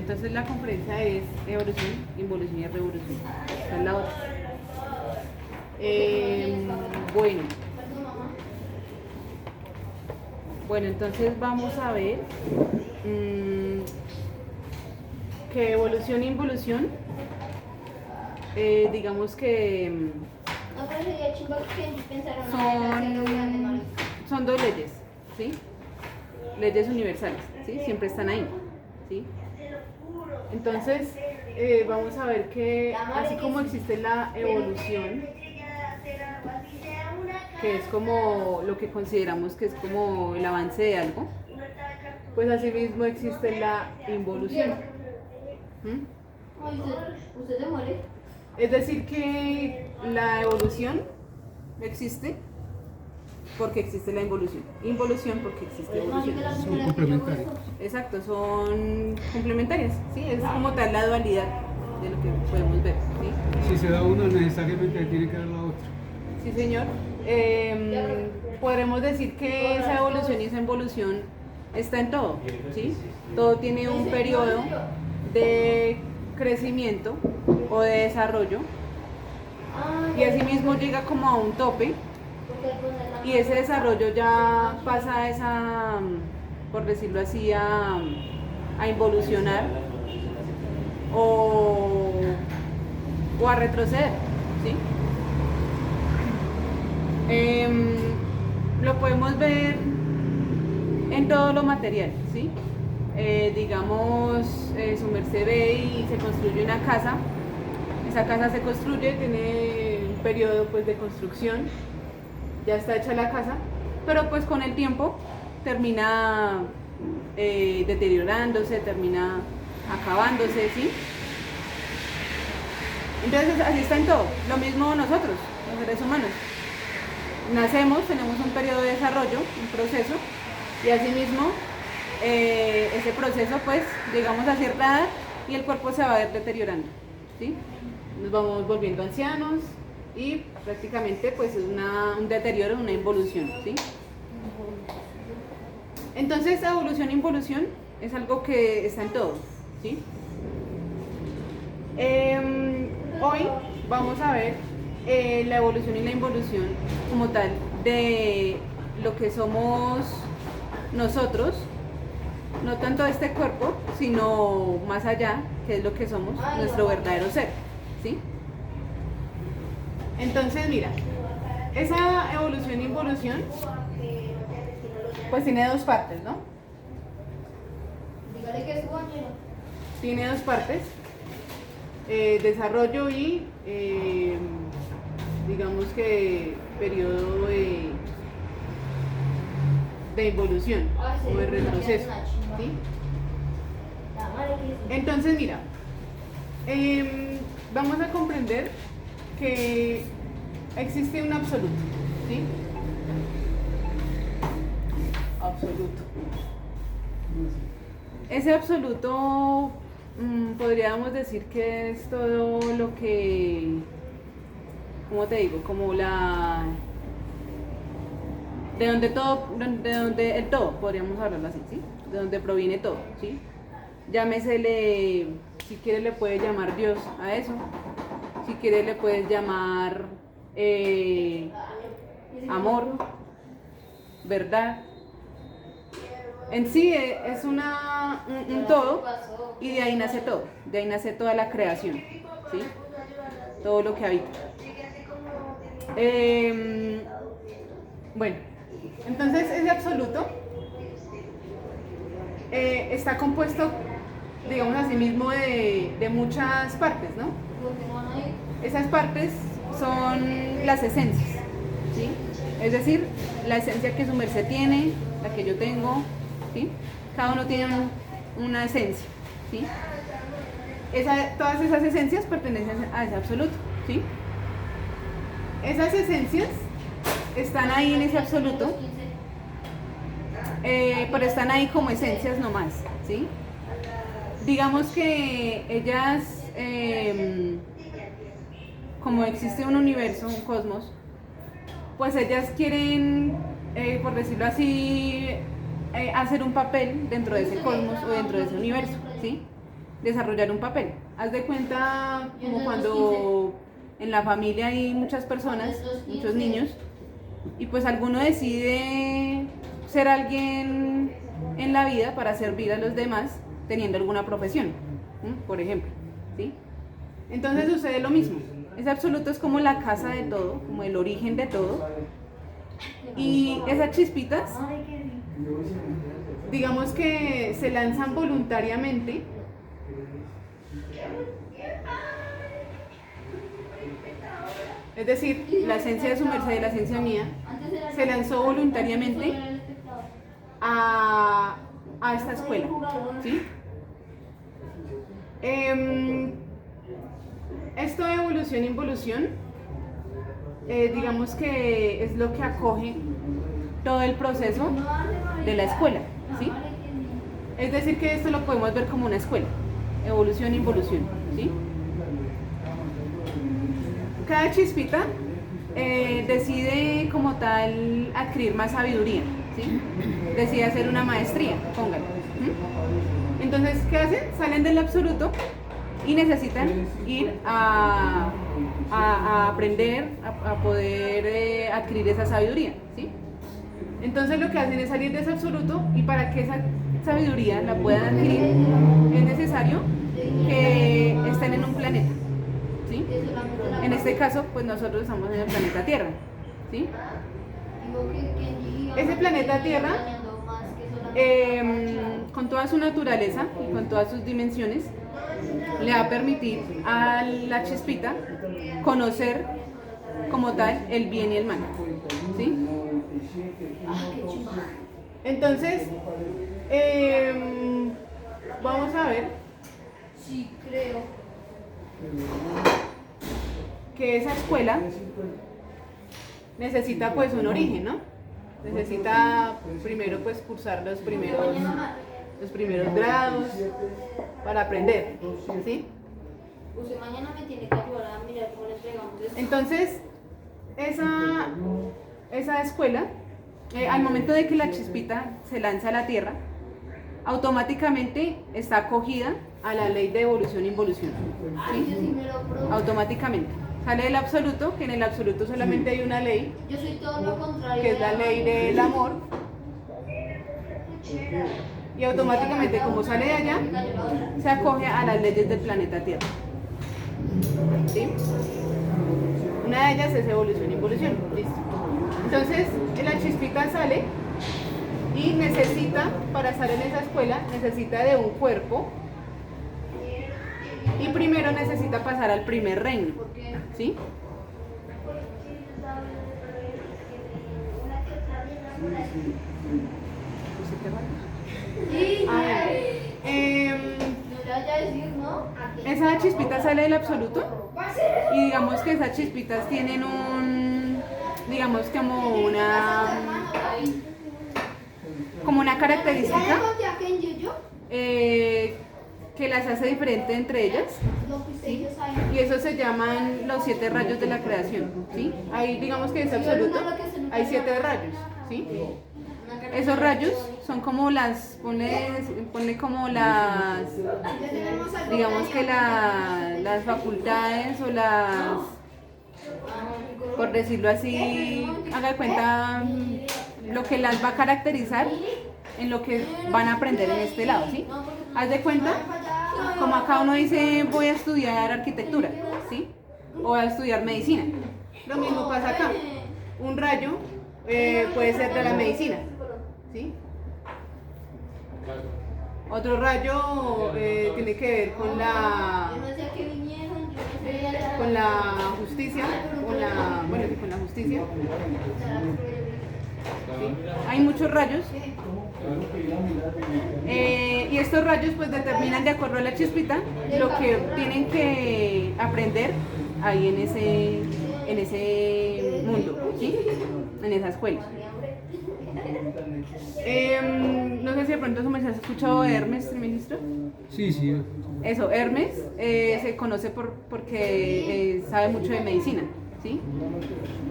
entonces la conferencia es evolución, involución y revolución. Esta es la otra. Bueno. Bueno, entonces vamos a ver que evolución e involución, digamos que son dos leyes, ¿sí? Leyes universales, ¿sí? Siempre están ahí, ¿sí? Entonces, vamos a ver que así como existe la evolución, que es como lo que consideramos que es como el avance de algo, pues asimismo existe la involución. ¿Usted se muere? Es decir que la evolución existe porque existe la involución. Involución porque existe evolución. Son complementarios. Exacto, son complementarias, ¿sí? Es como tal la dualidad de lo que podemos ver, ¿sí? Si se da una, necesariamente tiene que dar la otra. Sí, señor. Podremos decir que esa evolución y esa involución está en todo, ¿sí? Todo tiene un periodo de crecimiento o de desarrollo y asimismo llega como a un tope y ese desarrollo ya pasa a esa, por decirlo así, a involucionar o a retroceder, ¿sí? Lo podemos ver en todo lo material, ¿sí? Digamos, su merced ve y se construye una casa. Esa casa se construye, tiene un periodo pues, de construcción, ya está hecha la casa, pero pues con el tiempo termina deteriorándose, termina acabándose, ¿sí? Entonces así está en todo, lo mismo nosotros, los seres humanos. Nacemos, tenemos un periodo de desarrollo, un proceso, y asimismo ese proceso pues llegamos a cierta edad y el cuerpo se va a ir deteriorando, ¿sí? Nos vamos volviendo ancianos y prácticamente pues es un deterioro, una involución, ¿sí? Entonces evolución e involución es algo que está en todo, ¿sí? Hoy vamos a ver la evolución y la involución como tal de lo que somos nosotros, no tanto este cuerpo, sino más allá, que es lo que somos, nuestro verdadero ser, ¿sí? Entonces, mira, esa evolución e involución, pues tiene dos partes, ¿no? Dígale que es bueno. Tiene dos partes, desarrollo y, digamos que, periodo de involución o de retroceso, ¿sí? Entonces, mira, vamos a comprender que existe un absoluto, ¿sí? Absoluto. Ese absoluto podríamos decir que es todo lo que, ¿cómo te digo? Como de donde el todo, podríamos hablarlo así, ¿sí? De donde proviene todo, ¿sí? Llámesele, si quieres le puedes llamar Dios a eso, si quieres le puedes llamar amor, verdad. En sí es un todo y de ahí nace todo, de ahí nace toda la creación, ¿sí? Todo lo que habita. Bueno, entonces ese absoluto está compuesto, digamos así mismo, de muchas partes, ¿no? Esas partes son las esencias, ¿sí? Es decir, la esencia que su merced tiene, la que yo tengo, ¿sí? Cada uno tiene una esencia, ¿sí? Todas esas esencias pertenecen a ese absoluto, ¿sí? Esas esencias están ahí en ese absoluto, pero están ahí como esencias nomás, ¿sí? Digamos que ellas, como existe un universo, un cosmos, pues ellas quieren, por decirlo así, hacer un papel dentro de ese cosmos o dentro de ese universo, ¿sí? desarrollar un papel. Haz de cuenta como cuando en la familia hay muchas personas, muchos niños, y pues alguno decide ser alguien en la vida para servir a los demás teniendo alguna profesión, por ejemplo, ¿sí? Entonces sucede lo mismo. Ese absoluto es como la casa de todo, como el origen de todo, y esas chispitas, digamos que se lanzan voluntariamente es decir, la esencia de su merced y la esencia mía se lanzó voluntariamente a esta escuela, ¿sí? Esto de evolución-involución, digamos que es lo que acoge todo el proceso de la escuela, ¿sí? Es decir, que esto lo podemos ver como una escuela, evolución-involución, ¿sí? Cada chispita decide como tal adquirir más sabiduría, ¿sí? Decide hacer una maestría, póngalo. Entonces, ¿qué hacen? Salen del absoluto y necesitan ir a aprender, a poder adquirir esa sabiduría, ¿sí? Entonces lo que hacen es salir de ese absoluto, y para que esa sabiduría la puedan adquirir es necesario que estén en un planeta, ¿sí? En este caso, pues nosotros estamos en el planeta Tierra, ¿sí? Ese planeta Tierra, con toda su naturaleza y con todas sus dimensiones, le va a permitir a la chispita conocer como tal el bien y el mal, ¿sí? Entonces, vamos a ver que esa escuela necesita pues un origen, ¿no? Necesita primero pues cursar los primeros grados para aprender, ¿sí? Usted mañana me tiene que ayudar a mirar cómo le pegamos esto. Entonces, esa escuela, al momento de que la chispita se lanza a la Tierra, automáticamente está acogida a la ley de evolución-involución, ¿sí? Automáticamente. Sale del absoluto, que en el absoluto solamente hay una ley, Yo soy todo lo contrario. que es la ley del amor, y automáticamente, como sale de allá, se acoge a las leyes del planeta Tierra, ¿sí? Una de ellas es evolución-involución, listo. Entonces, la chispita sale y necesita, para estar en esa escuela, necesita de un cuerpo, y primero necesita pasar al primer reino, ¿sí? Esa chispita sale del absoluto, y digamos que esas chispitas tienen digamos como una característica que las hace diferente entre ellas, ¿sí? Y eso se llaman los 7 rayos de la creación, ¿sí? Ahí digamos que es absoluto, hay 7 rayos, ¿sí? Esos rayos son como ponle como digamos que las facultades o por decirlo así, haga de cuenta lo que las va a caracterizar en lo que van a aprender en este lado, ¿sí? Haz de cuenta, como acá uno dice voy a estudiar arquitectura, ¿sí? O voy a estudiar medicina. Lo mismo pasa acá. Un rayo puede ser de la medicina, ¿sí? Otro rayo tiene que ver con la justicia, con la justicia. ¿Sí? Hay muchos rayos, y estos rayos pues determinan de acuerdo a la chispita lo que tienen que aprender ahí en ese mundo, ¿sí? En esa escuela. No sé si de pronto se has escuchado de Hermes, ministro. Sí, sí. Eso, Hermes se conoce porque sabe mucho de medicina, ¿sí?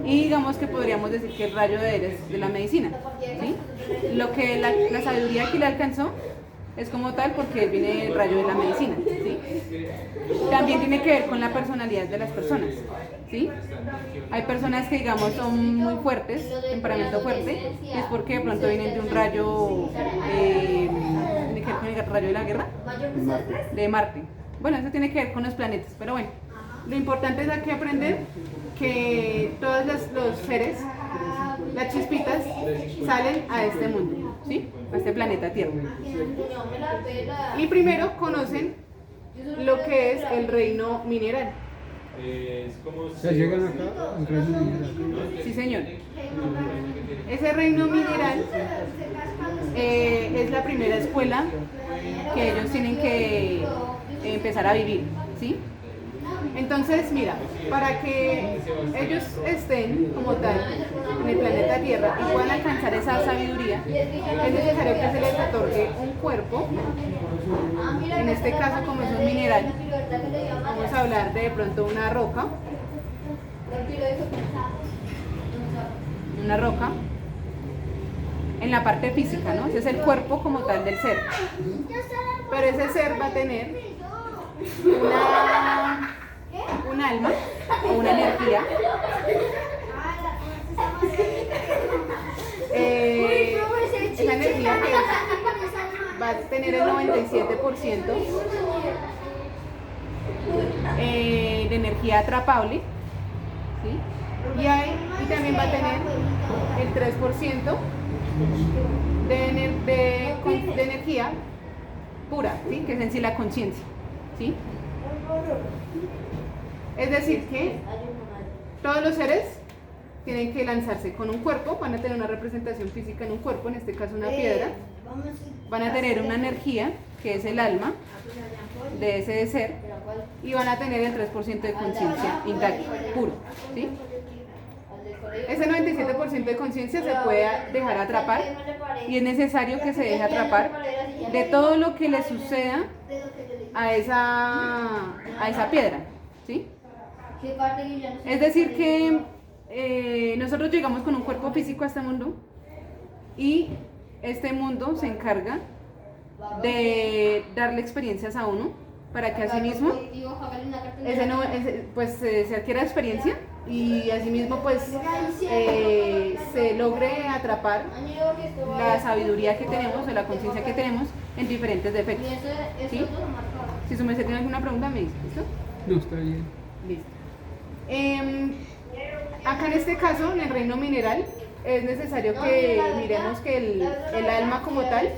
Y digamos que podríamos decir que el rayo de él es de la medicina, ¿sí? Lo que la sabiduría que le alcanzó es como tal porque viene el rayo de la medicina, ¿sí? También tiene que ver con la personalidad de las personas, ¿sí? Hay personas que digamos son muy fuertes, temperamento fuerte, y es porque de pronto vienen de un rayo, tiene que ver con el rayo de la guerra, de Marte. Bueno, eso tiene que ver con los planetas, pero bueno, lo importante es aquí aprender que todos los seres, las chispitas, salen a este mundo, ¿sí? A este planeta Tierra. Y primero conocen lo que es el reino mineral. O sea, llegan acá al reino mineral. Sí, señor. Ese reino mineral es la primera escuela que ellos tienen que empezar a vivir, ¿sí? Entonces, mira, para que ellos estén como tal en el planeta Tierra y puedan alcanzar esa sabiduría, es necesario que se les otorgue un cuerpo. En este caso, como es un mineral, vamos a hablar de pronto una roca. Una roca en la parte física, ¿no? Ese es el cuerpo como tal del ser. Pero ese ser va a tener un alma o una energía esa energía que va a tener el 97% de energía atrapable, ¿sí? Y también va a tener el 3% de energía pura, ¿sí? Que es en sí la conciencia, ¿sí? Es decir que todos los seres tienen que lanzarse con un cuerpo, van a tener una representación física en un cuerpo, en este caso una piedra, van a tener una energía que es el alma de ese ser y van a tener el 3% de conciencia intacta, puro, ¿sí? Ese 97% de conciencia se puede dejar atrapar y es necesario que se deje atrapar de todo lo que le suceda a esa piedra, ¿sí? Es decir que nosotros llegamos con un cuerpo físico a este mundo y este mundo se encarga de darle experiencias a uno para que así mismo pues se adquiera experiencia y asimismo pues se logre atrapar la sabiduría que tenemos o la conciencia que tenemos en diferentes defectos, ¿sí? Si su merced tiene alguna pregunta me dice, ¿listo? No, está bien. Listo. Acá en este caso, en el reino mineral, es necesario que miremos que el alma como tal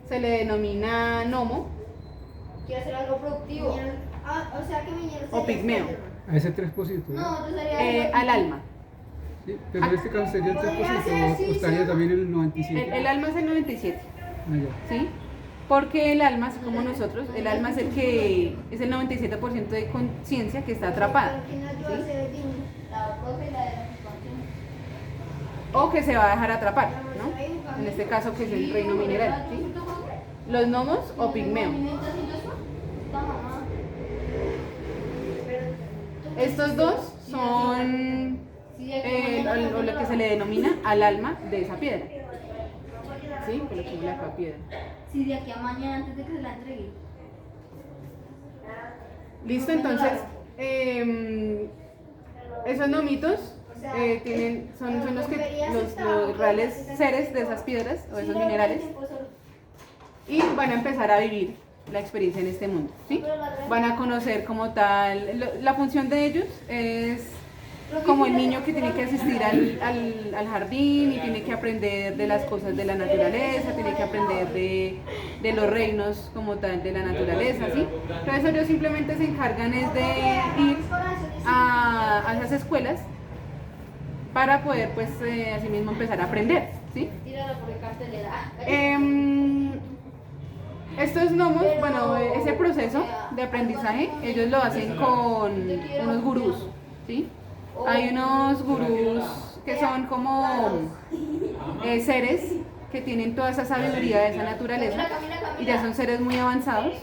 se le denomina gnomo Quiero hacer algo productivo. o pigmeo, A ese 3%. ¿no? No, yo sería al alma. Sí, pero en este caso sería el 3% o estaría también en el 97%. El alma es el 97%, Ah, ya. ¿sí? Porque el alma, así como nosotros, el alma es el que es el 97% de conciencia que está atrapada, ¿sí? la profe y la de la O que se va a dejar atrapar, ¿no? En este caso que es el reino mineral, ¿sí? Los gnomos o pigmeos. Estos dos son o lo que se le denomina al alma de esa piedra, ¿sí? Coloquémosle acá piedra. Sí, de aquí a mañana antes de que se la entregue. Listo, entonces esos gnomitos son los reales seres de esas piedras o de esos minerales y van a empezar a vivir la experiencia en este mundo, ¿sí? Van a conocer como tal, la función de ellos es como el niño que tiene que asistir al jardín y tiene que aprender de las cosas de la naturaleza, tiene que aprender de los reinos como tal de la naturaleza, ¿sí? Entonces ellos simplemente se encargan es de ir a esas escuelas para poder pues así mismo empezar a aprender, ¿sí? Tíralo por el cartelera. Estos gnomos, bueno, ese proceso de aprendizaje, ellos lo hacen con unos gurús, ¿sí? Hay unos gurús que son como seres que tienen toda esa sabiduría de esa naturaleza y ya son seres muy avanzados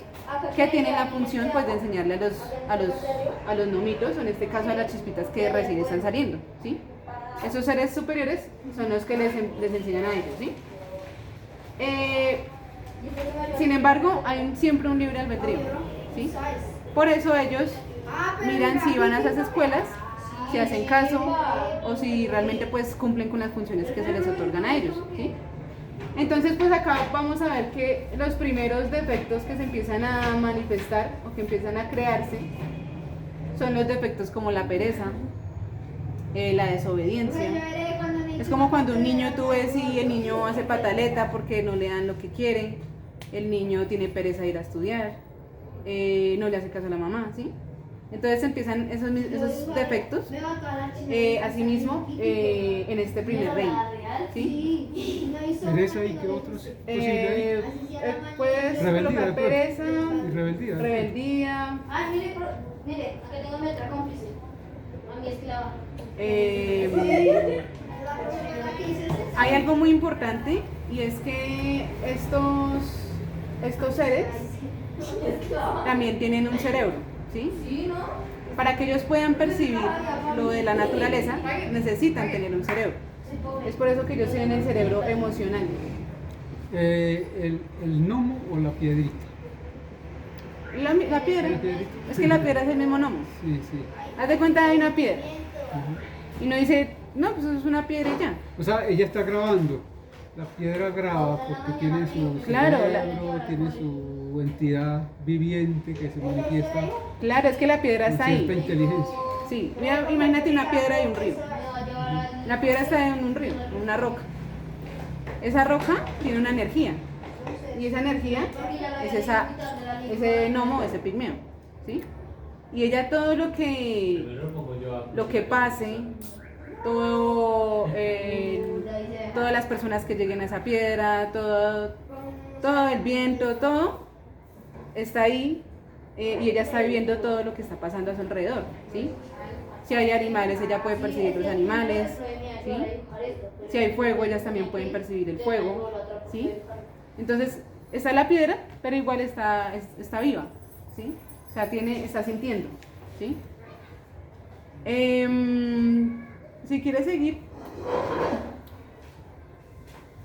que tienen la función pues de enseñarle a los gnomitos, o en este caso a las chispitas que recién están saliendo, ¿sí? Esos seres superiores son los que les enseñan a ellos, ¿sí? Sin embargo, hay siempre un libre albedrío, ¿sí? Por eso ellos miran si van a esas escuelas, si hacen caso o si realmente pues cumplen con las funciones que se les otorgan a ellos, ¿sí? Entonces pues acá vamos a ver que los primeros defectos que se empiezan a manifestar o que empiezan a crearse son los defectos como la pereza, la desobediencia. Es como cuando un niño tú ves y el niño hace pataleta porque no le dan lo que quiere, el niño tiene pereza de ir a estudiar, no le hace caso a la mamá, ¿sí? Entonces empiezan esos defectos, asimismo, en este primer reino, ¿sí? Pereza y qué otros posibles. Puedes Rebeldía, colocar de pronto. pereza, Y rebeldía. rebeldía, Ay, mire, acá tengo mi otra cómplice. A mi esclava. hay algo muy importante y es que estos seres también tienen un cerebro, ¿sí? Sí, ¿no? Para que ellos puedan percibir lo de la naturaleza, necesitan tener un cerebro. Es por eso que ellos tienen el cerebro emocional. El gnomo o la piedrita. La piedra, La piedrita. es que la piedra es el mismo gnomo. Sí, sí. Haz de cuenta hay una piedra Ujú. y no dice, no, pues es una piedra y ya. O sea, ella está grabando. La piedra graba porque tiene su Claro, cerebro, tiene su entidad viviente que se manifiesta Claro, es que la piedra con está cierta ahí. inteligencia. Sí, mira, imagínate una piedra y un río. La piedra está en un río, en una roca. Esa roca tiene una energía. Y esa energía es ese gnomo, ese pigmeo. ¿Sí? Y ella todo lo que pase, todas las personas que lleguen a esa piedra, todo el viento, todo está ahí y ella está viviendo todo lo que está pasando a su alrededor, ¿sí? Si hay animales, ella puede percibir los animales, ¿sí? Si hay fuego, ellas también pueden percibir el fuego, ¿sí? Entonces, está la piedra, pero igual está viva, ¿sí? O sea, está sintiendo, ¿sí? Si quieres seguir.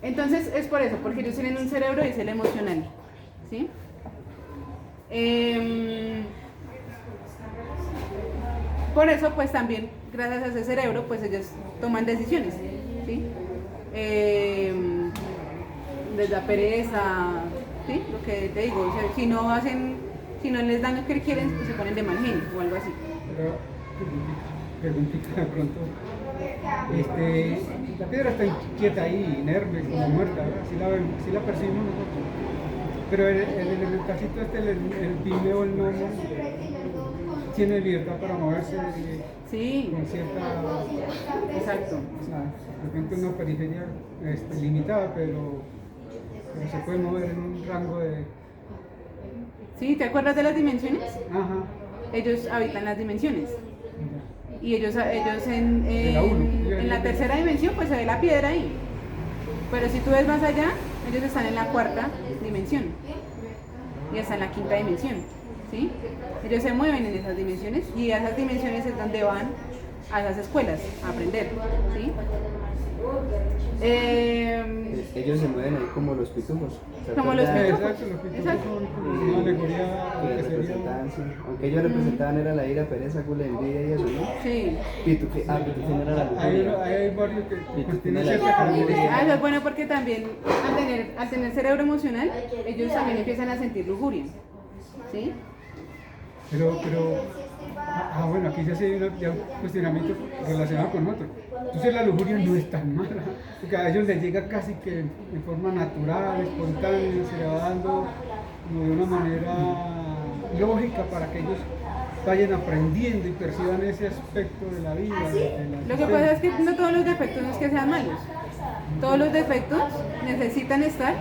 Entonces, es por eso, porque ellos tienen un cerebro y es el emocional, ¿sí? Por eso, pues también, gracias a ese cerebro, pues ellos toman decisiones, ¿sí? Les da pereza, ¿sí? Lo que te digo, o sea, si no les dan lo que quieren, pues se ponen de mal genio o algo así. Pero, preguntita de pronto. La piedra está quieta ahí, inerme, como muerta, ¿verdad? Sí la percibimos nosotros. Pero el elementalcito el pigmeo, el gnomo, tiene libertad para moverse Sí, con cierta, exacto. o sea, de repente una periferia limitada, pero se puede mover en un rango de... ¿Sí? ¿Te acuerdas de las dimensiones? Ajá. Ellos habitan las dimensiones. Ya. Y ellos De la uno. en la tercera dimensión, pues se ve la piedra ahí. Pero si tú ves más allá, ellos están en la cuarta dimensión. Y están en la quinta dimensión. ¿Sí? Ellos se mueven en esas dimensiones y a esas dimensiones es donde van a esas escuelas a aprender. ¿Sí? Ellos se mueven ahí como los pitufos. ¿Se Como los acuerdan? pitufos. Exacto, los pitufos Exacto. son como una alegoría a Que lo que sería... representaban, sí. Aunque ellos representaban era la ira, pereza, gula, envidia y eso, ¿no? Sí. Pitufín era la Hay lujuria. varios que pues, Pitufín tienen era cierta la característica. Eso es bueno porque también al tener cerebro emocional, ellos también empiezan a sentir lujuria. ¿Sí? Pero bueno, aquí ya se hay ya un cuestionamiento relacionado con otro. Entonces la lujuria no es tan mala, porque a ellos les llega casi que en forma natural, espontánea, se le va dando como de una manera lógica para que ellos vayan aprendiendo y perciban ese aspecto de la vida. Lo que pasa es que no todos los defectos no es que sean malos. Todos los defectos necesitan estar,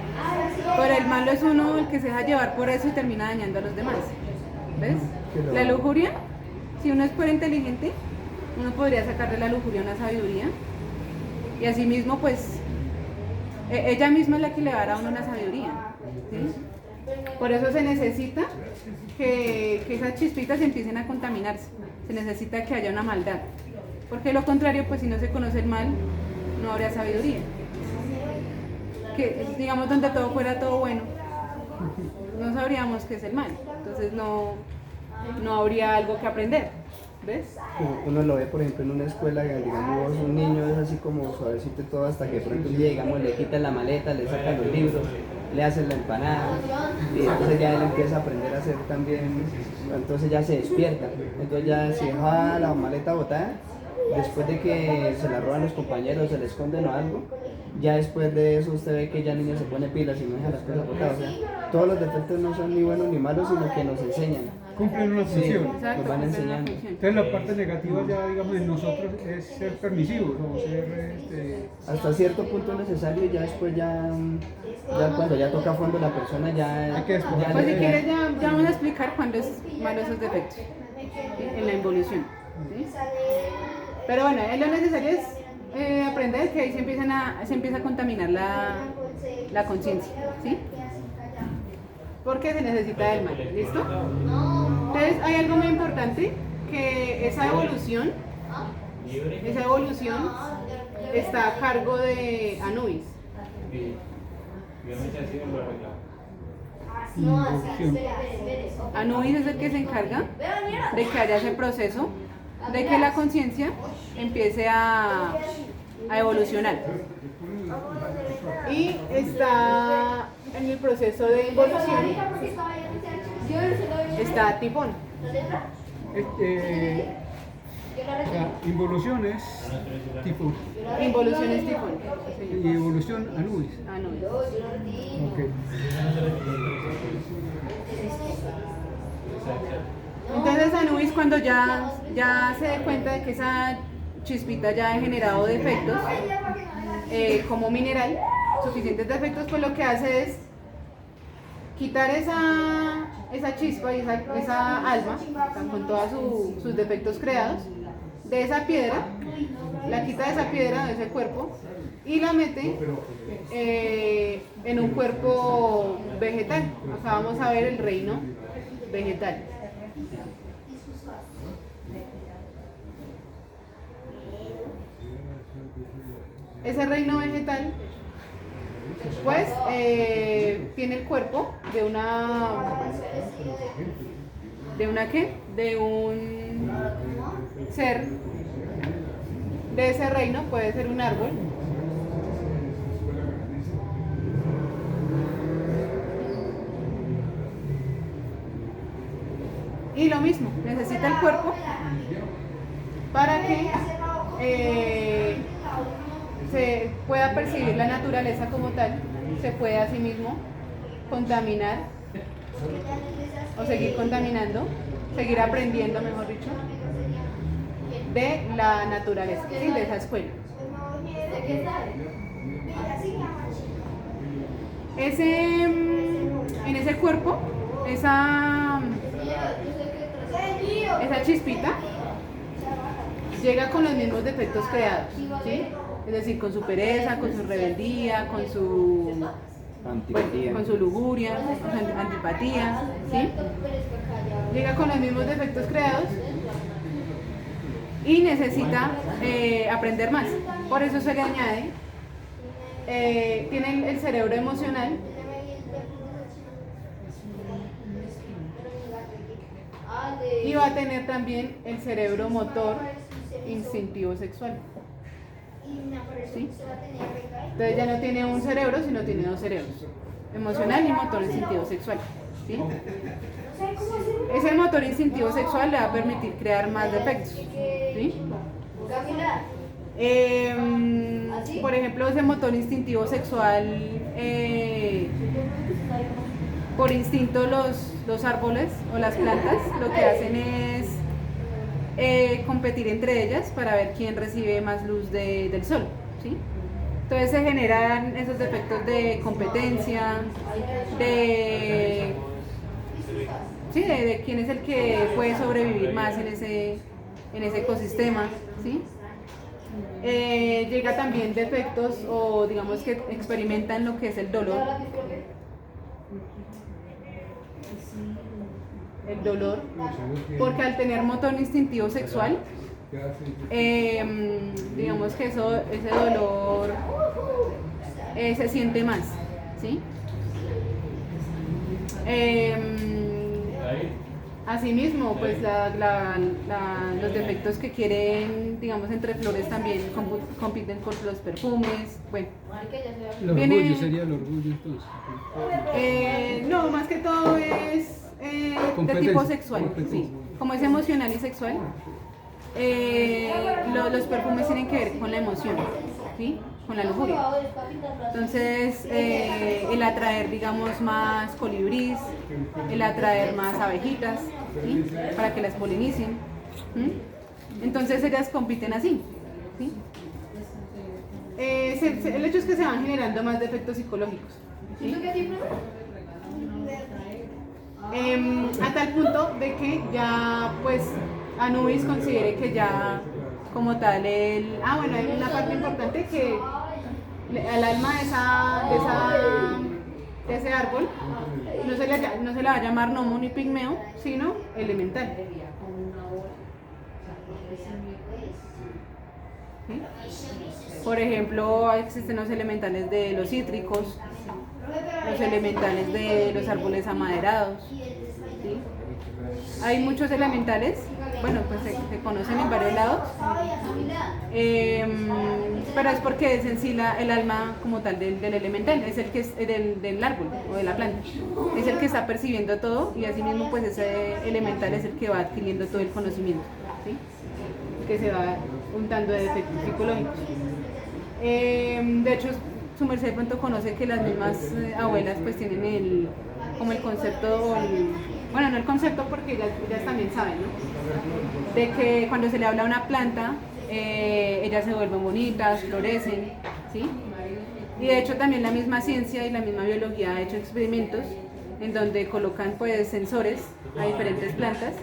pero el malo es uno el que se deja llevar por eso y termina dañando a los demás. ¿Ves? La lujuria, si uno es fuera inteligente, uno podría sacarle la lujuria a una sabiduría y asimismo pues ella misma es la que le va a dar a uno una sabiduría. ¿Sí? Por eso se necesita que esas chispitas empiecen a contaminarse, se necesita que haya una maldad, porque de lo contrario pues si no se conoce el mal no habría sabiduría. Que digamos donde todo fuera todo bueno, no sabríamos qué es el mal. Entonces no habría algo que aprender. ¿Ves? Uno lo ve, por ejemplo, en una escuela, digamos, un niño es así como suavecito y todo, hasta que por ejemplo llega, digamos, le quita la maleta, le saca los libros, le hace la empanada, y entonces ya él empieza a aprender a hacer también, entonces ya se despierta. Entonces ya si deja la maleta botada, después de que se la roban los compañeros, se le esconden o algo, ya después de eso usted ve que ya el niño se pone pilas y no deja las cosas botadas. O sea, todos los defectos no son ni buenos ni malos, sino que nos enseñan. Cumplen una Sí, función. nos van cumplen una enseñando. función. Entonces la parte negativa ya, digamos, en nosotros es ser permisivos o ser, Hasta cierto punto necesario y ya después ya cuando ya toca a fondo la persona ya... Hay que despojar. ya Pues si le- quieres ya vamos a explicar cuándo es malo esos defectos en la involución. ¿Sí? Pero bueno, lo necesario es aprender que ahí se empieza a contaminar la conciencia, ¿sí? Porque se necesita del mal, ¿listo? Entonces hay algo muy importante, que esa evolución está a cargo de Anubis. involución. Anubis es el que se encarga de que haya ese proceso, de que la conciencia empiece a evolucionar. Y está en el proceso de involución, está Tifón. La involución es tipo Involución es Tifón. y evolución Anubis. Anubis. Ok. Entonces Anubis, cuando ya se dé cuenta de que esa chispita ya ha generado defectos como mineral, suficientes defectos, pues lo que hace es quitar esa chispa y esa alma, o sea, con todos sus defectos creados, de esa piedra, la quita de esa piedra, de ese cuerpo, y la mete en un cuerpo vegetal. Acá vamos a ver el reino vegetal. Ese reino vegetal, pues, tiene el cuerpo de ¿qué? De un ser de ese reino, puede ser un árbol. Y lo mismo, necesita el cuerpo para que se pueda percibir la naturaleza como tal, se puede a sí mismo contaminar o seguir contaminando, seguir aprendiendo, mejor dicho, de la naturaleza, ¿sí? De esa escuela. En ese cuerpo, esa chispita llega con los mismos defectos creados, ¿sí? Es decir, con su pereza, con su rebeldía, con su Antipatía. con su lujuria, con su antipatía, ¿sí? Llega con los mismos defectos creados y necesita aprender más. Por eso se le añade, tiene el cerebro emocional, y va a tener también el cerebro motor instintivo sexual. ¿Sí? Entonces ya no tiene un cerebro, sino tiene dos cerebros, emocional y motor instintivo sexual. ¿Sí? Ese motor instintivo sexual le va a permitir crear más defectos. ¿Sí? Por ejemplo, ese motor instintivo sexual, por instinto los árboles o las plantas lo que hacen es competir entre ellas para ver quién recibe más luz del sol, ¿sí? Entonces se generan esos defectos de competencia, de quién es el que puede sobrevivir más en ese ecosistema, ¿sí? Llega también defectos o digamos que experimentan lo que es el dolor. El dolor, porque al tener motor instintivo sexual, digamos que ese dolor se siente más, ¿sí? Asimismo, pues los defectos que quieren, digamos, entre flores también compiten con los perfumes. Bueno, El orgullo sería el orgullo entonces. no, más que todo es de Competencia, tipo sexual, competencia. sí. Como es emocional y sexual, los perfumes tienen que ver con la emoción, ¿sí? Con la lujuria. Entonces, el atraer, digamos, más colibrís, el atraer más abejitas, ¿sí? Para que las polinicen. ¿Sí? Entonces, ellas compiten así, ¿sí? El hecho es que se van generando más defectos psicológicos, ¿sí? A tal punto de que ya, pues, Anubis considere que ya, como tal, bueno, hay una parte importante que al alma de ese árbol no se le va a llamar gnomo ni pigmeo, sino elemental. ¿Sí? Por ejemplo, existen los elementales de los cítricos, los elementales de los árboles amaderados. ¿Sí? Hay muchos elementales, bueno, pues se conocen en varios lados, pero es porque es en sí el alma como tal del elemental, es el que es del árbol o de la planta, es el que está percibiendo todo y asimismo pues ese elemental es el que va adquiriendo todo el conocimiento, ¿sí? Que se va untando de defectos psicológicos. De hecho, su merced de pronto conoce que las mismas abuelas pues tienen como el concepto, bueno, no el concepto porque ellas también saben, ¿no? De que cuando se le habla a una planta, ellas se vuelven bonitas, florecen, ¿sí? Y de hecho también la misma ciencia y la misma biología ha hecho experimentos en donde colocan pues sensores a diferentes plantas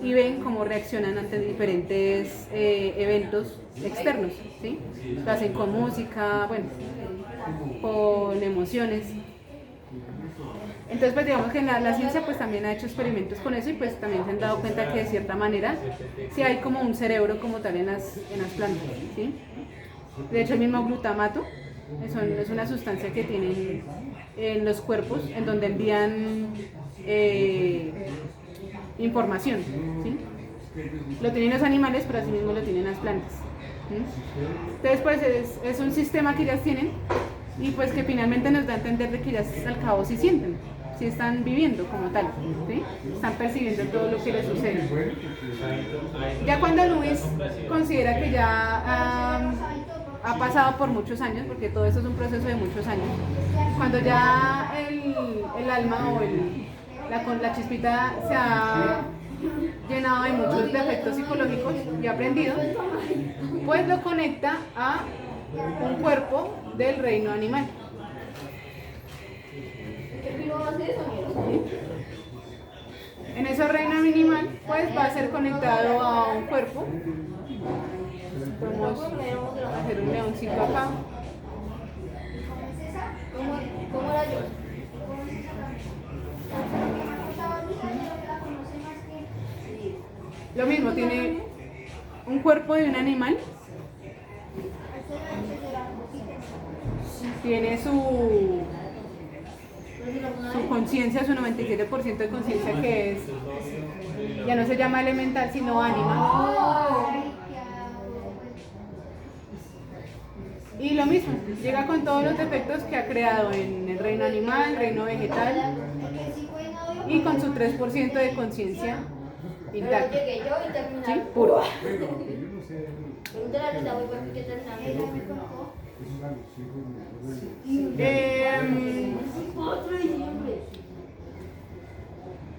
y ven cómo reaccionan ante diferentes eventos externos, ¿sí? Lo hacen con música, bueno, con emociones. Entonces, pues digamos que la ciencia pues también ha hecho experimentos con eso y pues también se han dado cuenta que de cierta manera sí hay como un cerebro como tal en las plantas, ¿sí? De hecho, el mismo glutamato es una sustancia que tienen en los cuerpos en donde envían información, ¿sí? Lo tienen los animales, pero así mismo lo tienen las plantas, ¿sí? Entonces, pues es un sistema que ellas tienen y pues que finalmente nos da a entender de que ellas al cabo sí sienten, sí están viviendo como tal, ¿sí? Están percibiendo todo lo que les sucede. Ya cuando Anubis considera que ya ha pasado por muchos años, porque todo esto es un proceso de muchos años, cuando ya el alma o la chispita se ha llenado de muchos defectos psicológicos y aprendido, pues lo conecta a un cuerpo del reino animal. En ese reino animal, pues va a ser conectado a un cuerpo. Podemos hacer un leoncito acá. ¿Cómo era yo? Lo mismo, tiene un cuerpo de un animal, tiene su conciencia, su 97% de conciencia que es, ya no se llama elemental sino ánima. Y lo mismo, llega con todos los defectos que ha creado en el reino animal, reino vegetal y con su 3% de conciencia intacta. Llegué yo y terminé. ¿Sí? Puro. Pregúntale a Lita, voy por qué terminé.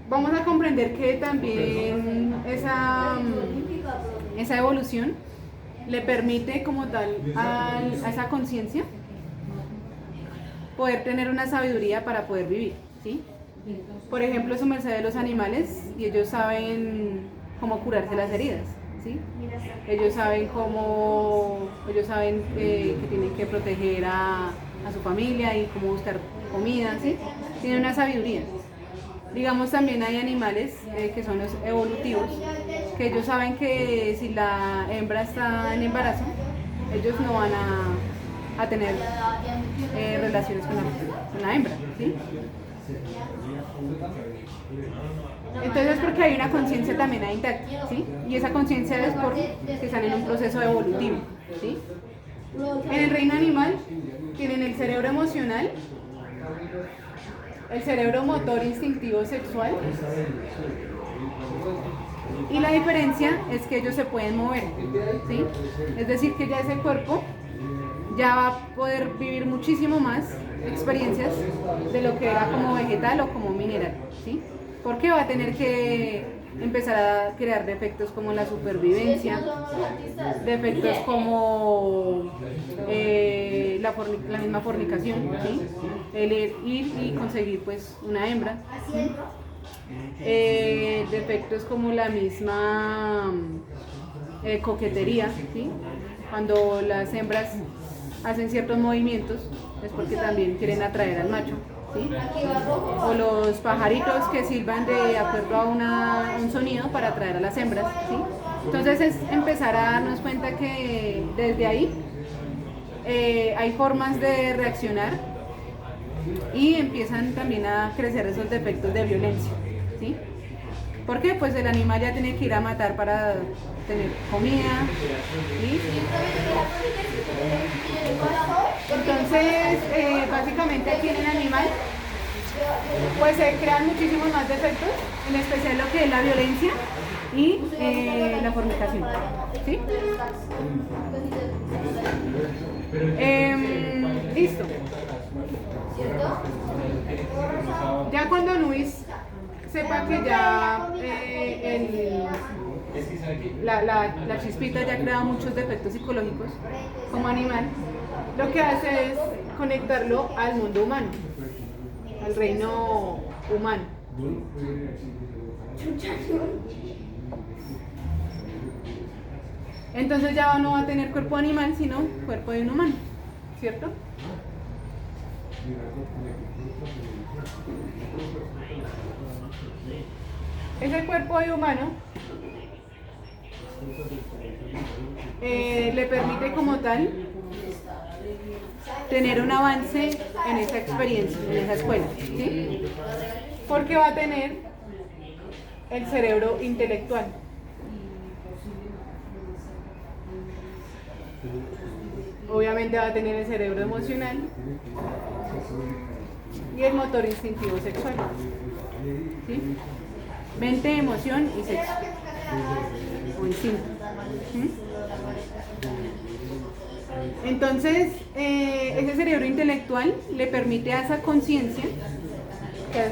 Vamos a comprender que también esa evolución le permite como tal a esa conciencia poder tener una sabiduría para poder vivir, ¿sí? Por ejemplo, su merced de los animales, y ellos saben cómo curarse las heridas, ¿sí? Ellos saben que tienen que proteger a su familia y cómo buscar comida, ¿sí? Tienen una sabiduría. Digamos, también hay animales que son los evolutivos, que ellos saben que si la hembra está en embarazo, ellos no van a tener relaciones con la hembra, ¿sí? Entonces es porque hay una conciencia también ahí intacta, ¿sí? Y esa conciencia es porque están en un proceso evolutivo, ¿sí? En el reino animal tienen el cerebro emocional, el cerebro motor instintivo sexual, y la diferencia es que ellos se pueden mover, ¿sí? Es decir, que ya ese cuerpo ya va a poder vivir muchísimo más experiencias de lo que era como vegetal o como mineral, ¿sí? Porque va a tener que empezar a crear defectos como la supervivencia, defectos como la misma fornicación, ¿sí? El ir y conseguir pues una hembra, ¿sí? Defectos como la misma coquetería, ¿sí? Cuando las hembras hacen ciertos movimientos es porque también quieren atraer al macho, ¿sí? O los pajaritos que silban de acuerdo a un sonido para atraer a las hembras, ¿sí? Entonces es empezar a darnos cuenta que desde ahí hay formas de reaccionar y empiezan también a crecer esos defectos de violencia, ¿sí? ¿Por qué? Pues el animal ya tiene que ir a matar para tener comida, ¿sí? Entonces, básicamente aquí en el animal, pues se crean muchísimos más defectos, en especial lo que es la violencia y la fornicación, ¿sí? Listo. Ya cuando Anubis sepa que ya la chispita ya ha creado muchos defectos psicológicos como animal, lo que hace es conectarlo al mundo humano, al reino humano. Entonces ya no va a tener cuerpo animal, sino cuerpo de un humano, ¿cierto? Ese cuerpo de humano le permite como tal tener un avance en esa experiencia, en esa escuela, ¿sí? Porque va a tener el cerebro intelectual. Obviamente va a tener el cerebro emocional y el motor instintivo sexual, ¿sí? Mente, emoción y sexo o instinto, ¿sí? Entonces ese cerebro intelectual le permite a esa conciencia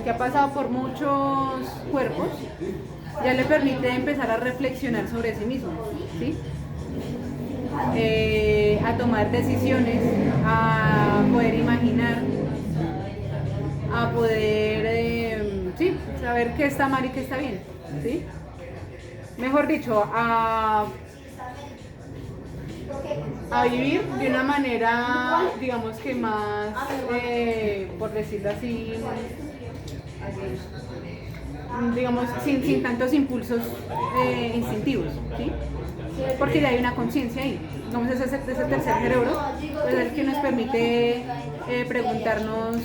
que ha pasado por muchos cuerpos, ya le permite empezar a reflexionar sobre sí mismo, ¿sí? A tomar decisiones, a poder imaginar, a poder sí, saber qué está mal y qué está bien, ¿sí? Mejor dicho, a vivir de una manera, digamos que más, por decirlo así, digamos, sin tantos impulsos instintivos, ¿sí? Porque ya hay una conciencia ahí. Digamos, ese tercer cerebro es el que nos permite preguntarnos,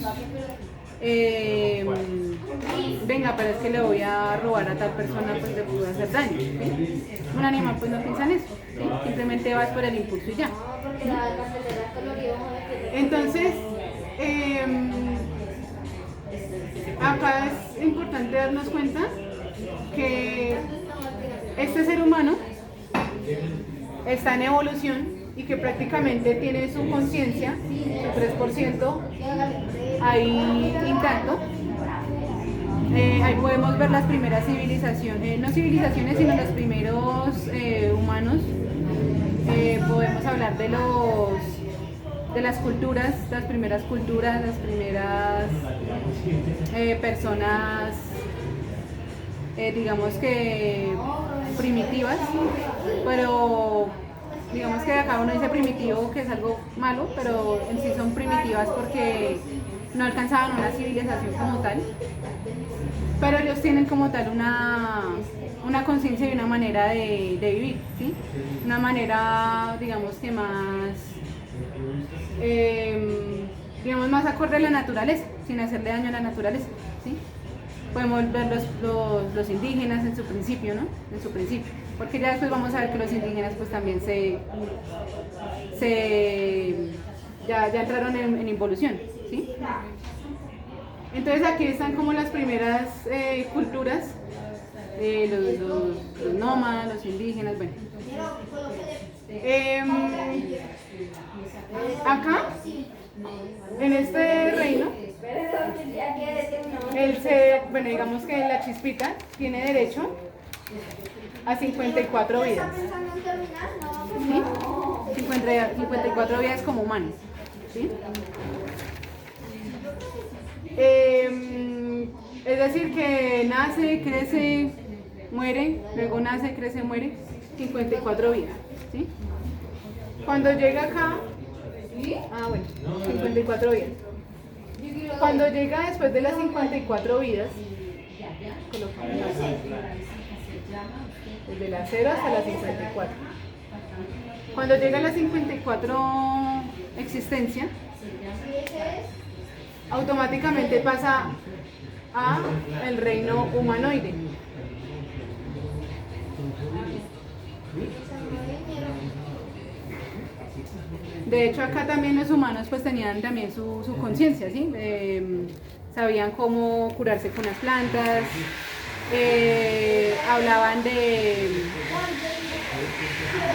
venga, pero es que le voy a robar a tal persona, pues le puedo hacer daño, ¿sí? Un animal pues no piensa en eso, ¿sí? Simplemente vas por el impulso y ya, ¿sí? Entonces, acá es importante darnos cuenta que este ser humano está en evolución y que prácticamente tiene su conciencia, su 3% ahí intacto. Ahí podemos ver las primeras civilizaciones, no civilizaciones, sino los primeros humanos. Podemos hablar de las culturas, las primeras personas, digamos que primitivas, pero digamos que acá uno dice primitivo, que es algo malo, pero en sí son primitivas porque no alcanzaban una civilización como tal, pero ellos tienen como tal una conciencia y una manera de vivir, ¿sí? Una manera, digamos que más digamos, más acorde a la naturaleza, sin hacerle daño a la naturaleza, ¿sí? Podemos ver los indígenas en su principio, ¿no? En su principio. Porque ya después vamos a ver que los indígenas pues también ya entraron en involución, ¿sí? Entonces aquí están como las primeras culturas, los nómadas, los indígenas, bueno. Acá, en este reino, bueno, digamos que la chispita tiene derecho a 54 vidas. ¿Sí? 54 vidas como humanos. ¿Sí? Es decir, que nace, crece, muere, luego nace, crece, muere, 54 vidas. ¿Sí? Cuando llega acá, 54 vidas. Cuando llega después de las 54 vidas, colocamos desde la 0 hasta las 54. Cuando llega a las 54 existencia, automáticamente pasa a el reino humanoide. De hecho, acá también los humanos pues tenían también su conciencia, ¿sí? Sabían cómo curarse con las plantas, hablaban de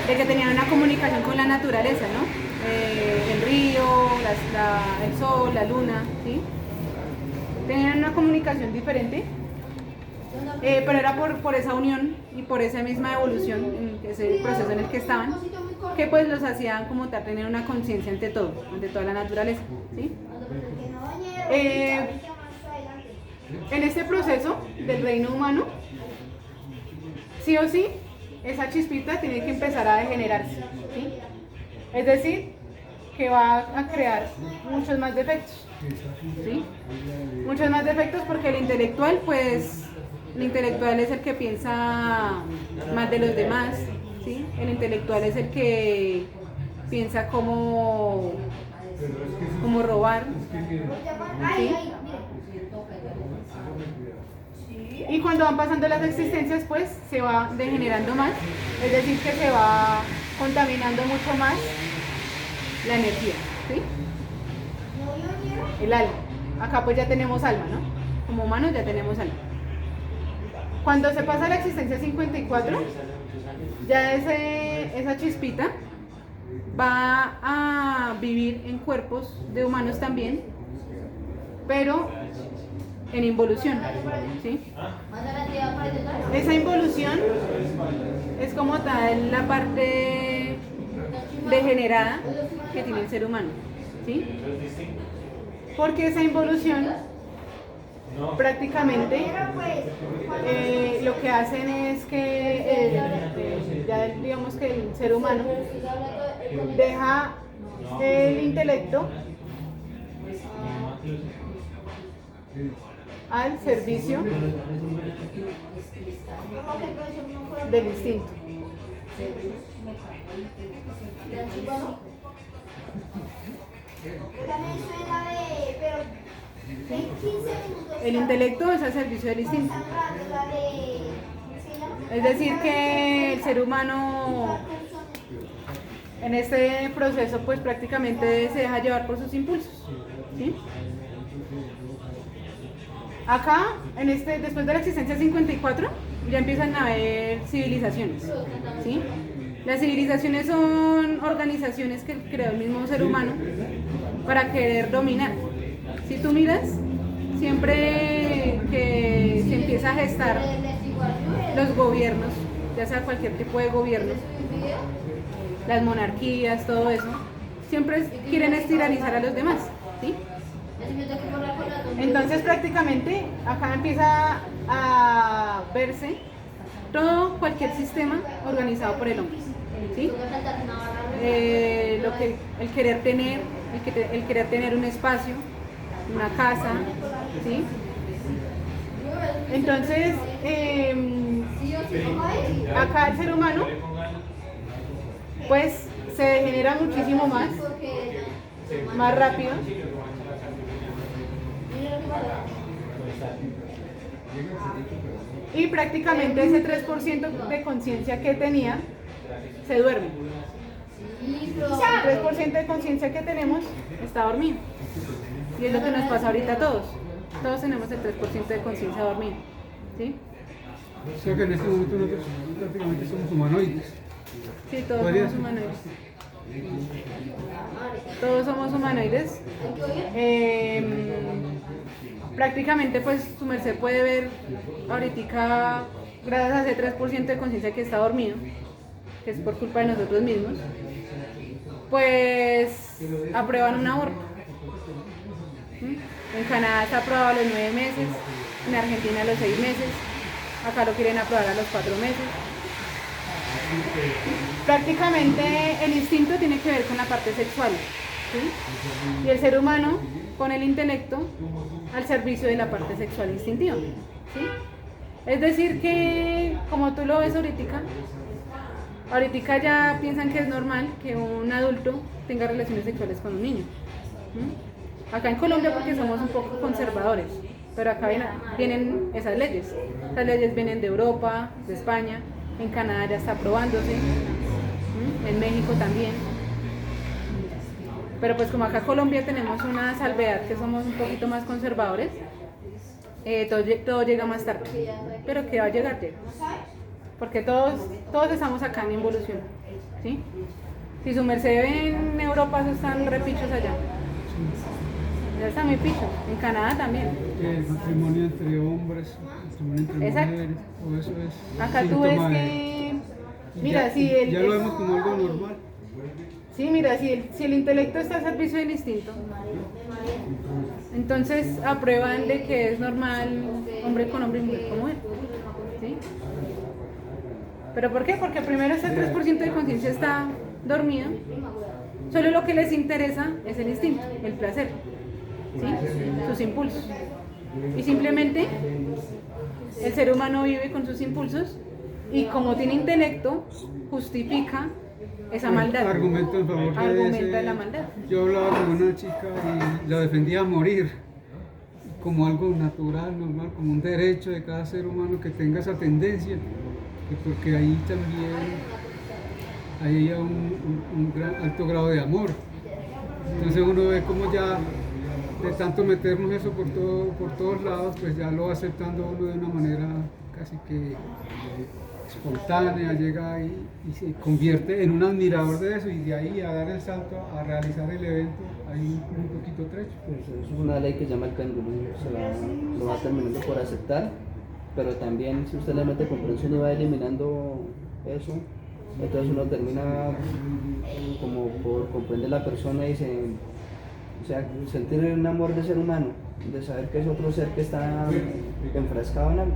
que tenían una comunicación con la naturaleza, ¿no? El río, el sol, la luna, ¿sí? Tenían una comunicación diferente, pero era por esa unión y por esa misma evolución, ese proceso en el que estaban, que pues los hacían como tal tener una conciencia ante todo, ante toda la naturaleza, ¿sí? En este proceso del reino humano, sí o sí, esa chispita tiene que empezar a degenerarse, ¿sí? Es decir, que va a crear muchos más defectos, ¿sí? Muchos más defectos porque el intelectual, pues, el intelectual es el que piensa más de los demás, ¿sí? El intelectual es el que piensa cómo robar, ¿sí? Y cuando van pasando las existencias, pues se va degenerando más, es decir, que se va contaminando mucho más la energía, ¿sí? El alma. Acá pues ya tenemos alma, ¿no? Como humanos ya tenemos alma. Cuando se pasa a la existencia 54, ya esa chispita va a vivir en cuerpos de humanos también, pero en involución, ¿sí? Esa involución es como tal la parte degenerada que tiene el ser humano, ¿sí? Porque esa involución prácticamente lo que hacen es que ya digamos que el ser humano deja el intelecto al servicio del instinto. El intelecto es al servicio del instinto. Es decir, que el ser humano en este proceso pues prácticamente se deja llevar por sus impulsos, ¿sí? Acá, después de la existencia 54, ya empiezan a haber civilizaciones, ¿sí? Las civilizaciones son organizaciones que creó el mismo ser humano para querer dominar. Si tú miras, siempre que se empieza a gestar los gobiernos, ya sea cualquier tipo de gobierno, las monarquías, todo eso, siempre quieren estiranizar a los demás, ¿sí? Entonces prácticamente acá empieza a verse cualquier sistema organizado por el hombre, ¿sí? El querer tener un espacio, una casa, ¿sí? Entonces acá el ser humano pues se degenera muchísimo más rápido, Y prácticamente ese 3% de conciencia que tenía se duerme. El 3% de conciencia que tenemos está dormido. Y es lo que nos pasa ahorita a todos. Todos tenemos el 3% de conciencia dormida. ¿Sí? O sea que en este momento nosotros prácticamente somos humanoides. Sí, todos ¿Podría somos ser? humanoides. Todos somos humanoides. Prácticamente pues su merced puede ver ahorita, gracias a ese 3% de conciencia que está dormido, que es por culpa de nosotros mismos, pues aprueban un aborto. ¿Mm? En Canadá está aprobado a los 9 meses, en Argentina a los 6 meses, acá lo quieren aprobar a los 4 meses. Prácticamente el instinto tiene que ver con la parte sexual, ¿sí? Y el ser humano con el intelecto al servicio de la parte sexual instintiva, ¿sí? Es decir que, como tú lo ves ahorita ya piensan que es normal que un adulto tenga relaciones sexuales con un niño. ¿Mm? Acá en Colombia porque somos un poco conservadores, pero acá vienen esas leyes. Las leyes vienen de Europa, de España, en Canadá ya está aprobándose, ¿Mm? En México también. Pero pues como acá en Colombia tenemos una salvedad que somos un poquito más conservadores, todo llega más tarde, pero que va a llegar, llega. Porque todos estamos acá en involución, ¿sí? Si su merced ve en Europa, eso están repichos allá. Ya están muy pichos, en Canadá también. El matrimonio entre hombres, el matrimonio entre Exacto. mujeres, todo eso es Acá tú ves síntoma que, de- mira, ya, si ya lo vemos como algo normal. sí, mira, si el intelecto está al servicio del instinto, entonces aprueban de que es normal hombre con hombre y mujer con mujer, ¿sí? ¿Pero por qué? Porque primero ese 3% de conciencia está dormido, solo lo que les interesa es el instinto, el placer, ¿sí? Sus impulsos. Y simplemente el ser humano vive con sus impulsos y como tiene intelecto, justifica esa maldad. Argumento en favor de Argumenta la maldad. Yo hablaba con una chica y la defendía a morir como algo natural, normal, como un derecho de cada ser humano que tenga esa tendencia, que porque ahí también hay un gran, alto grado de amor. Entonces uno ve como ya de tanto meternos eso por todos lados, pues ya lo va aceptando uno de una manera casi que espontánea, llega y se convierte en un admirador de eso y de ahí a dar el salto a realizar el evento hay un poquito trecho. Pues eso es una ley que se llama el péndulo, lo va terminando por aceptar, pero también si usted le mete comprensión y va eliminando eso, entonces uno termina como por comprender la persona y o sea, sentir un amor de ser humano, de saber que es otro ser que está enfrascado en algo.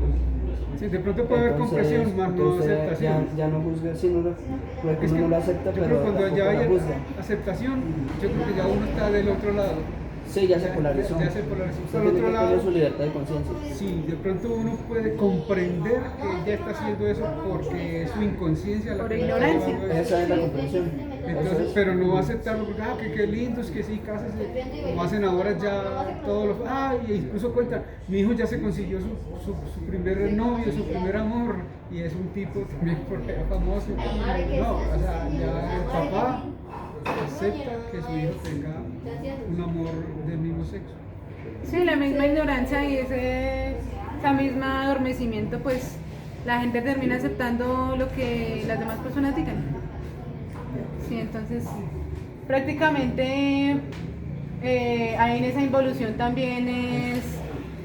Sí, de pronto puede haber comprensión, más no aceptación. Ya no juzga, sí, uno no lo acepta, Yo creo pero que cuando tampoco ya lo hay juzga. aceptación, yo creo que ya uno está del otro lado. Sí, ya se polarizó. Ya se polarizó. Usted Por tiene otro que lado, tener su libertad de conciencia. sí, de pronto uno puede comprender que ella está haciendo eso porque es su inconsciencia la Por que la está ignorancia. llevando a eso. Esa es la comprensión. Entonces, pero no va a aceptarlo porque, que qué lindo, es que sí, cásese. Como hacen ahora ya todos los. Y incluso cuentan, mi hijo ya se consiguió su primer novio, su primer amor, y es un tipo también porque era famoso. No, o sea, ya el papá acepta que su hijo tenga un amor del mismo sexo. Sí, la misma ignorancia y esa misma adormecimiento, pues la gente termina aceptando lo que las demás personas digan. Sí, entonces prácticamente ahí en esa involución también es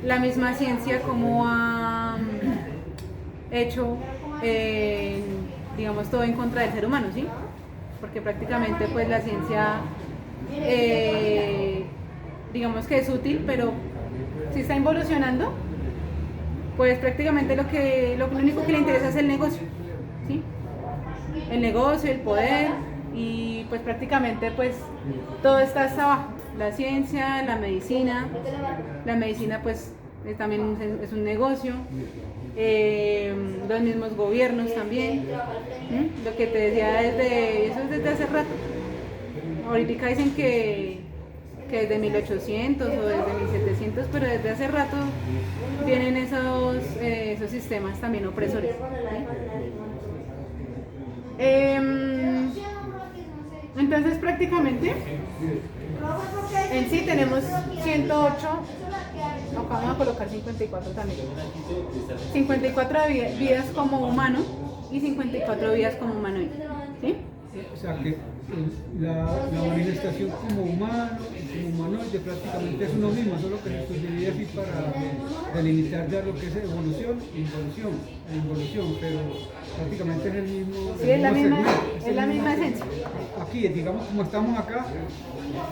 la misma ciencia como ha hecho, digamos, todo en contra del ser humano, ¿sí? Porque prácticamente pues la ciencia digamos que es útil, pero si está involucionando, pues prácticamente lo único que le interesa es el negocio, ¿sí? El negocio, el poder, y pues prácticamente pues todo está hasta abajo, la ciencia, la medicina pues también es un negocio, los mismos gobiernos también, lo que te decía eso es desde hace rato. Ahorita dicen que que desde 1800 o desde 1700, pero desde hace rato vienen esos sistemas también opresores. ¿Sí? Entonces prácticamente en sí tenemos 108, acá vamos a colocar 54 también, 54 vidas como humano y 54 vidas como humanoide, ¿sí? O sea que la manifestación como humano y como humanoide prácticamente es uno mismo, solo que se subdivide así para delimitar ya lo que es evolución e involución, pero prácticamente es el mismo. Sí, es la misma esencia. Aquí, digamos, como estamos acá,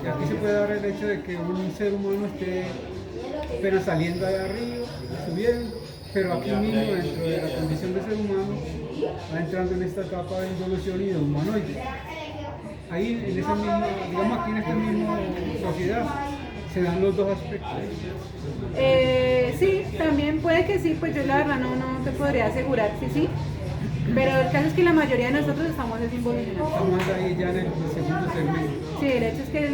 y aquí se puede dar el hecho de que un ser humano esté apenas saliendo allá arriba, subiendo, pero aquí mismo, dentro de la condición de ser humano, va entrando en esta etapa de involución y de humanoide. Ahí, en esa misma, digamos aquí en esta misma sociedad, se dan los dos aspectos. Sí, también puede que sí, pues yo la verdad no te podría asegurar si sí, pero el caso es que la mayoría de nosotros estamos desinvolucionados. Estamos ahí ya en el segundo segmento. Sí, el hecho es que,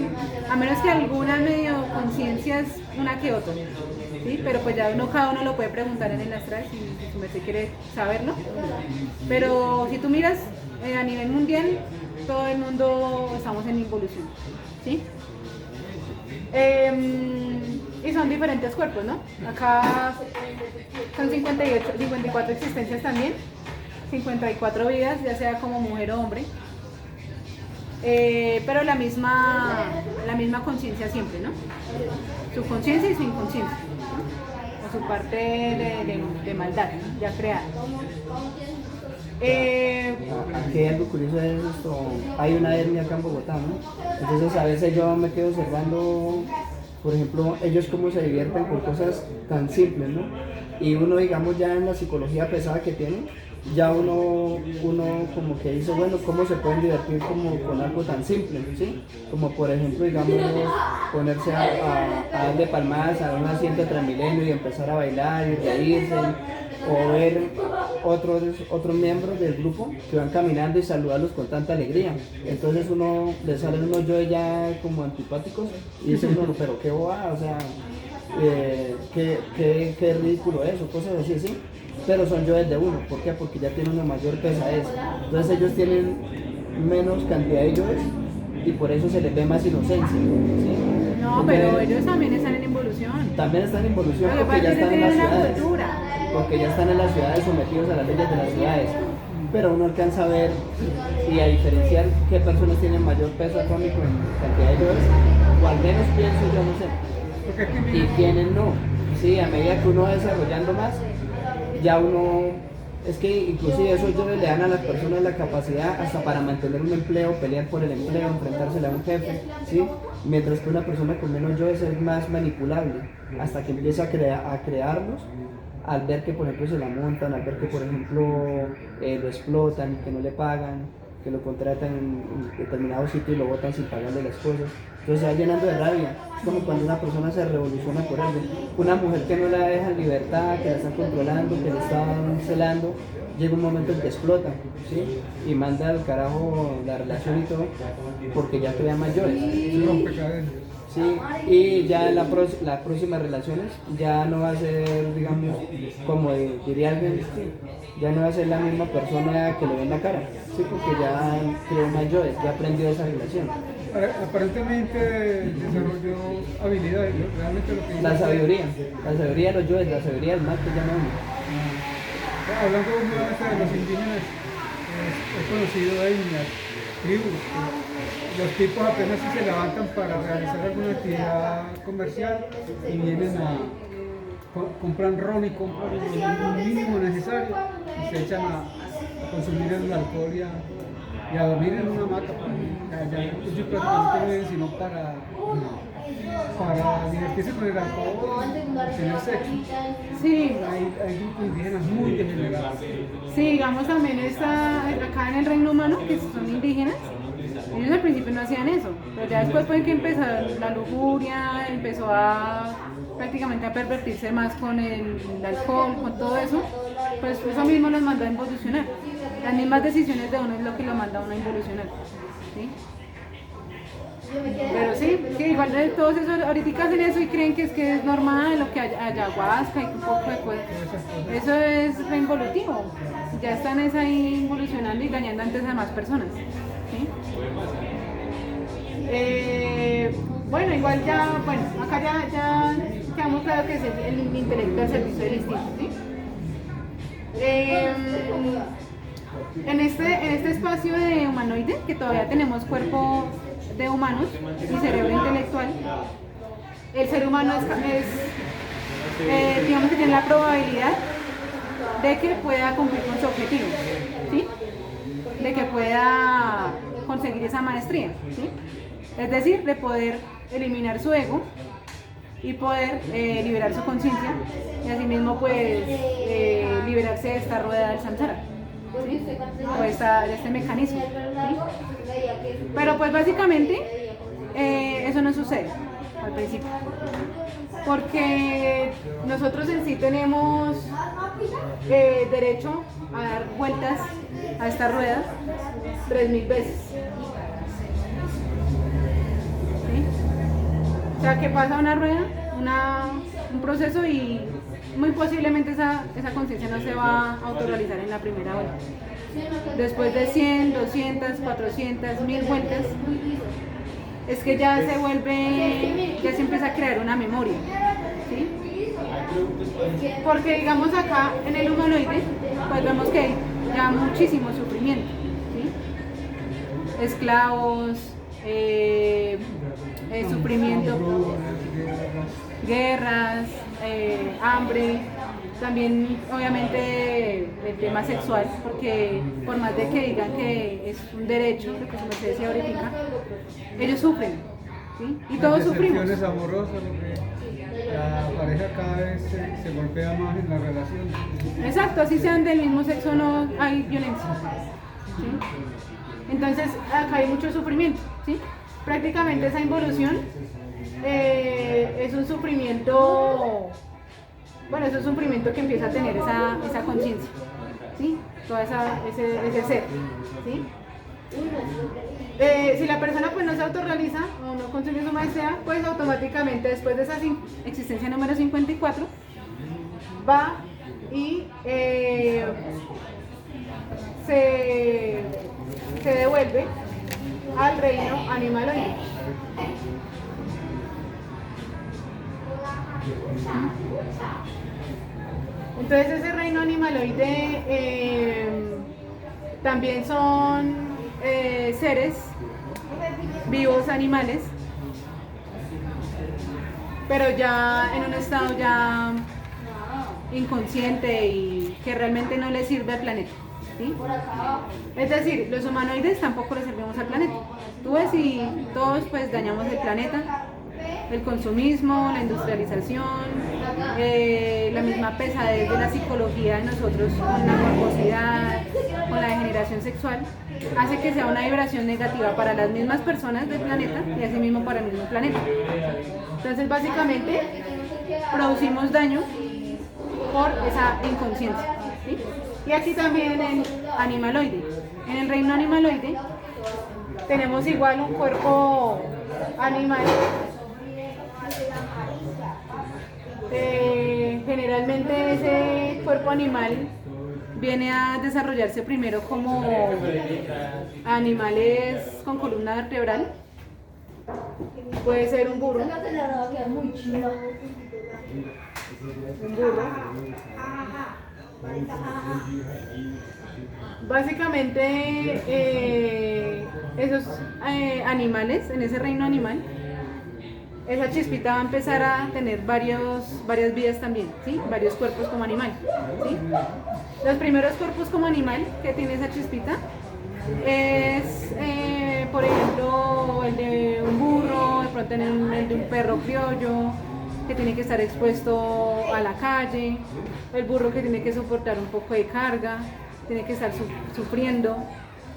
a menos que alguna medio conciencia es una que otra, ¿sí? Pero pues ya cada uno lo puede preguntar en el astral si usted quiere saberlo. Pero si tú miras a nivel mundial, todo el mundo estamos en involución, ¿sí? Y son diferentes cuerpos, ¿no? Acá son 54 existencias también, 54 vidas, ya sea como mujer o hombre, pero la misma conciencia siempre, ¿no? Su conciencia y su inconsciencia, ¿no? O su parte de maldad, ¿no? Ya creada. Aquí algo curioso es esto, hay una etnia acá en Bogotá, ¿no? Entonces a veces yo me quedo observando, por ejemplo, ellos cómo se divierten con cosas tan simples, ¿no? Y uno, digamos, ya en la psicología pesada que tiene, ya uno como que dice, bueno, ¿cómo se pueden divertir como con algo tan simple, ¿sí? Como por ejemplo, digamos, ponerse a darle palmadas a un asiento de Transmilenio y empezar a bailar y reírse, o ver otros miembros del grupo que van caminando y saludarlos con tanta alegría. Entonces le salen unos yo ya como antipáticos y dice uno, pero qué bobada, o sea, qué ridículo eso, cosas así, ¿sí? Pero son yoes de uno, ¿por qué? Porque ya tienen una mayor pesadez. Entonces ellos tienen menos cantidad de yoes y por eso se les ve más inocencia, ¿sí? No, pero ellos también están en involución. También están en involución Lo que porque pasa ya es que están en las tienen una ciudades. cultura. Porque ya están en las ciudades sometidos a las leyes de las ciudades. Pero uno alcanza a ver y a diferenciar qué personas tienen mayor peso atómico en cantidad de yoes, o al menos pienso yo, no sé, y quiénes no. Sí, a medida que uno va desarrollando más, ya es que inclusive esos yoes le dan a las personas la capacidad hasta para mantener un empleo, pelear por el empleo, enfrentársele a un jefe, ¿sí? Mientras que una persona con menos yoes es más manipulable, hasta que empieza a crearlos, al ver que por ejemplo se la montan, al ver que por ejemplo lo explotan, que no le pagan, que lo contratan en determinado sitio y lo botan sin pagarle las cosas. Entonces se va llenando de rabia. Es como cuando una persona se revoluciona por algo. Una mujer que no la deja en libertad, que la están controlando, que la están celando, llega un momento en que explota, ¿sí? Y manda al carajo la relación y todo, porque ya crea mayores. Sí, y ya las próximas relaciones ya no va a ser, digamos, como diría alguien, ya no va a ser la misma persona que le ve en la cara, sí, porque ya creó mayores, ya aprendió esa relación. Aparentemente desarrolló habilidades, ¿no? Realmente lo que la sabiduría de los yoes, la sabiduría del mal que llamamos. Hablando nuevamente de los indígenas, es conocido en las tribus, los tipos apenas si se levantan para realizar alguna actividad comercial y vienen compran ron y compran lo mínimo necesario y se echan a consumir el alcohol y a dormir en una hamaca. Ellos prácticamente no viven sino para divertirse con el alcohol y tener sexo. Sí. Hay grupos indígenas muy degenerados. Sí, digamos también está acá en el reino humano, que son indígenas. Ellos al principio no hacían eso, pero ya después fue que empezó la lujuria, empezó prácticamente a pervertirse más con el alcohol, con todo eso, pues eso mismo los mandó a involucionar. Las mismas decisiones de uno es lo que lo manda a uno a involucionar, ¿sí? Pero sí, igual igual todos esos ahorita hacen eso y creen que es normal, lo que ayahuasca y un poco de cosas. Eso es reinvolutivo. Ya están es ahí involucionando y dañando antes a más personas. ¿Sí? Bueno, igual ya, bueno, acá ya quedamos claro que es el intelecto al servicio del instinto, ¿sí? En este espacio de humanoide, que todavía tenemos cuerpo de humanos y cerebro intelectual, el ser humano digamos que tiene la probabilidad de que pueda cumplir con su objetivo, ¿sí? De que pueda conseguir esa maestría, ¿sí? Es decir, de poder eliminar su ego y poder liberar su conciencia y asimismo pues liberarse de esta rueda del samsara, ¿sí? O de este mecanismo, ¿sí? Pero pues básicamente eso no sucede al principio, porque nosotros en sí tenemos derecho a dar vueltas a esta rueda 3000 veces. ¿Sí? O sea, que pasa una rueda, un proceso y muy posiblemente esa conciencia no se va a autorrealizar en la primera vuelta. Después de 100, 200, 400, 1000 vueltas, es que ya se empieza a crear una memoria, ¿sí? Porque digamos acá en el humanoide, pues vemos que hay ya muchísimo sufrimiento, ¿sí? Esclavos, sufrimiento, guerras, hambre, también obviamente el tema sexual, porque por más de que digan que es un derecho, lo que se me decía ahorita, ellos sufren, ¿sí? Y todos sufrimos. Decepciones amorosas, porque la pareja cada vez se golpea más en la relación. Exacto, así sean del mismo sexo no hay violencia, ¿sí? Entonces acá hay mucho sufrimiento, ¿sí? Prácticamente esa involución es un sufrimiento, bueno, es un sufrimiento que empieza a tener esa conciencia, ¿sí? Todo ese ser, ¿sí? Si la persona pues no se autorrealiza o no consigue su maestría, pues automáticamente después de esa existencia número 54 va y se devuelve al reino animaloide. Entonces ese reino animaloide también son seres vivos, animales, pero ya en un estado ya inconsciente y que realmente no le sirve al planeta, ¿sí? Es decir, los humanoides tampoco le servimos al planeta. Tú ves y todos pues dañamos el planeta, el consumismo, la industrialización, la misma pesadez de la psicología de nosotros con la morbosidad, con la degeneración sexual, hace que sea una vibración negativa para las mismas personas del planeta y asimismo para el mismo planeta. Entonces básicamente producimos daño por esa inconsciencia, ¿sí? Y aquí también en el animaloide. En el reino animaloide tenemos igual un cuerpo animal. Generalmente ese cuerpo animal viene a desarrollarse primero como animales con columna vertebral. Puede ser un burro. Un burro. Básicamente esos animales, en ese reino animal, esa chispita va a empezar a tener varias vidas también, ¿sí? Varios cuerpos como animal, ¿sí? Los primeros cuerpos como animal que tiene esa chispita es, por ejemplo, el de un burro, de pronto el de un perro criollo, que tiene que estar expuesto a la calle, el burro que tiene que soportar un poco de carga, tiene que estar sufriendo,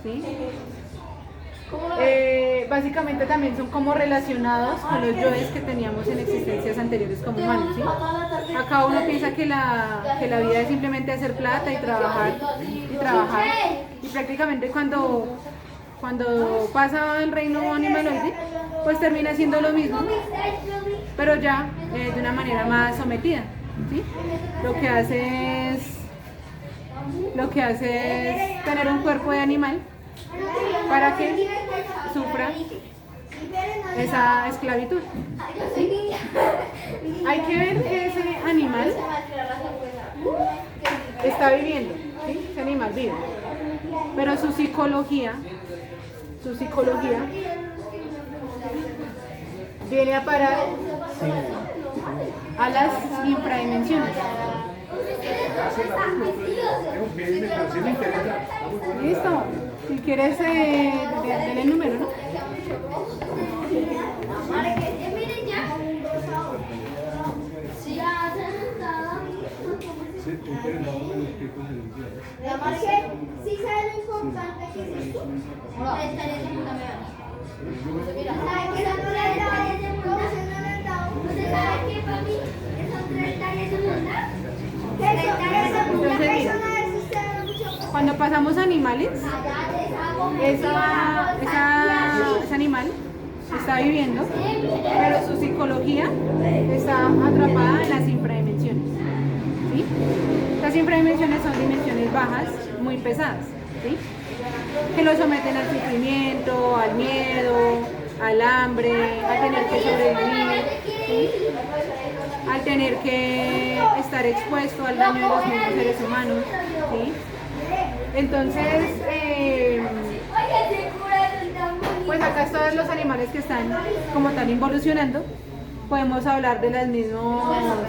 ¿sí? Básicamente también son como relacionados con los yoes que teníamos en existencias anteriores como humanos, ¿sí? Acá uno piensa que la vida es simplemente hacer plata y trabajar, y prácticamente cuando cuando pasa el reino animaloide, pues termina siendo lo mismo, pero ya de una manera más sometida, ¿sí? Lo que hace es tener un cuerpo de animal para que sufra esa esclavitud, ¿sí? Hay que ver que ese animal está viviendo, ¿sí? Ese animal vive, pero su psicología viene a parar a las infradimensiones. Listo. Si quieres, dale el número, ¿no? Sí sabe lo importante que es esto. Cuando pasamos a animales, ese animal está viviendo, pero su psicología está atrapada en las infradimensiones, ¿sí? Las infradimensiones son dimensiones bajas, muy pesadas, ¿sí? Que lo someten al sufrimiento, al miedo, al hambre, a tener que sobrevivir, ¿sí? Al tener que estar expuesto al daño de los mismos seres humanos, ¿sí? Entonces, pues acá todos los animales que están como tal involucionando, podemos hablar de las mismas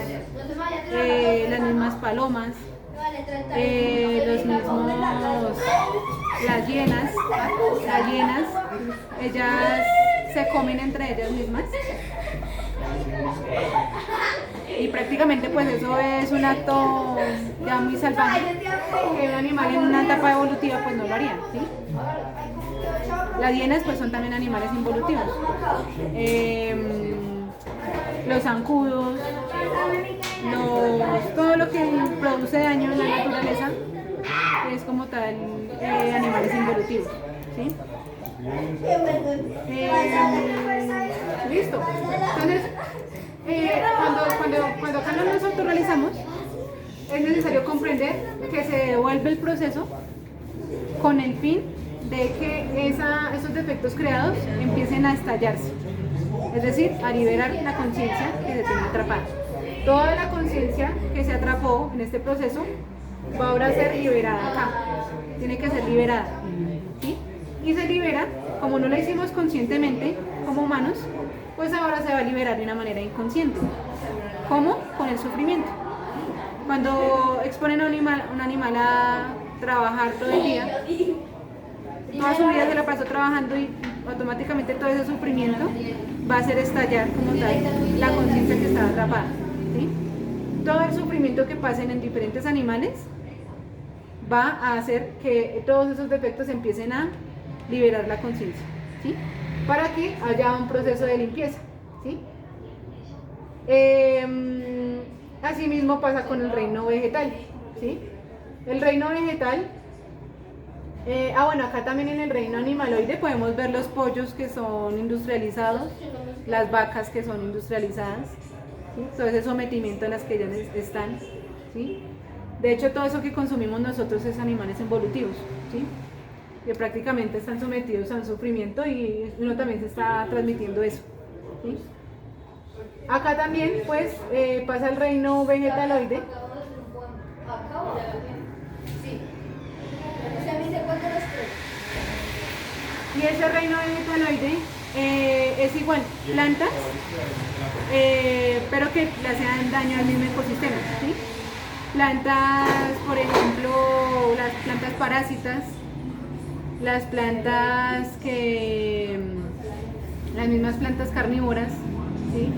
palomas, las hienas, ellas se comen entre ellas mismas. Y prácticamente pues eso es un acto ya muy salvaje, que un animal en una etapa evolutiva pues no lo haría, ¿sí? Las hienas pues son también animales involutivos. Los zancudos, todo lo que produce daño en la naturaleza es como tal animales involutivos, ¿sí? Listo. Entonces, cuando acá no nos autorrealizamos, es necesario comprender que se devuelve el proceso con el fin de que esos defectos creados empiecen a estallarse, es decir, a liberar la conciencia que se tiene atrapada. Toda la conciencia que se atrapó en este proceso va ahora a ser liberada acá, tiene que ser liberada, ¿sí? Y se libera, como no lo hicimos conscientemente como humanos, pues ahora se va a liberar de una manera inconsciente. ¿Cómo? Con el sufrimiento. Cuando exponen a un animal a trabajar todo el día, toda su vida se la pasó trabajando y automáticamente todo ese sufrimiento va a hacer estallar como tal la conciencia que estaba atrapada, ¿sí? Todo el sufrimiento que pasen en diferentes animales va a hacer que todos esos defectos empiecen a liberar la conciencia, ¿sí? Para que haya un proceso de limpieza, ¿sí? Asimismo pasa con el reino vegetal, ¿sí? El reino vegetal, bueno, acá también en el reino animaloide podemos ver los pollos que son industrializados, las vacas que son industrializadas, ¿sí? Todo ese sometimiento en las que ellas están, ¿sí? De hecho, todo eso que consumimos nosotros es animales involutivos, ¿sí? Que prácticamente están sometidos al sufrimiento y uno también se está transmitiendo eso, ¿sí? Acá también pues pasa el reino vegetaloide. Y ese reino vegetaloide es igual, plantas, pero que le hacen daño al mismo ecosistema, ¿sí? Plantas, por ejemplo, las plantas parásitas, las mismas plantas carnívoras, ¿sí?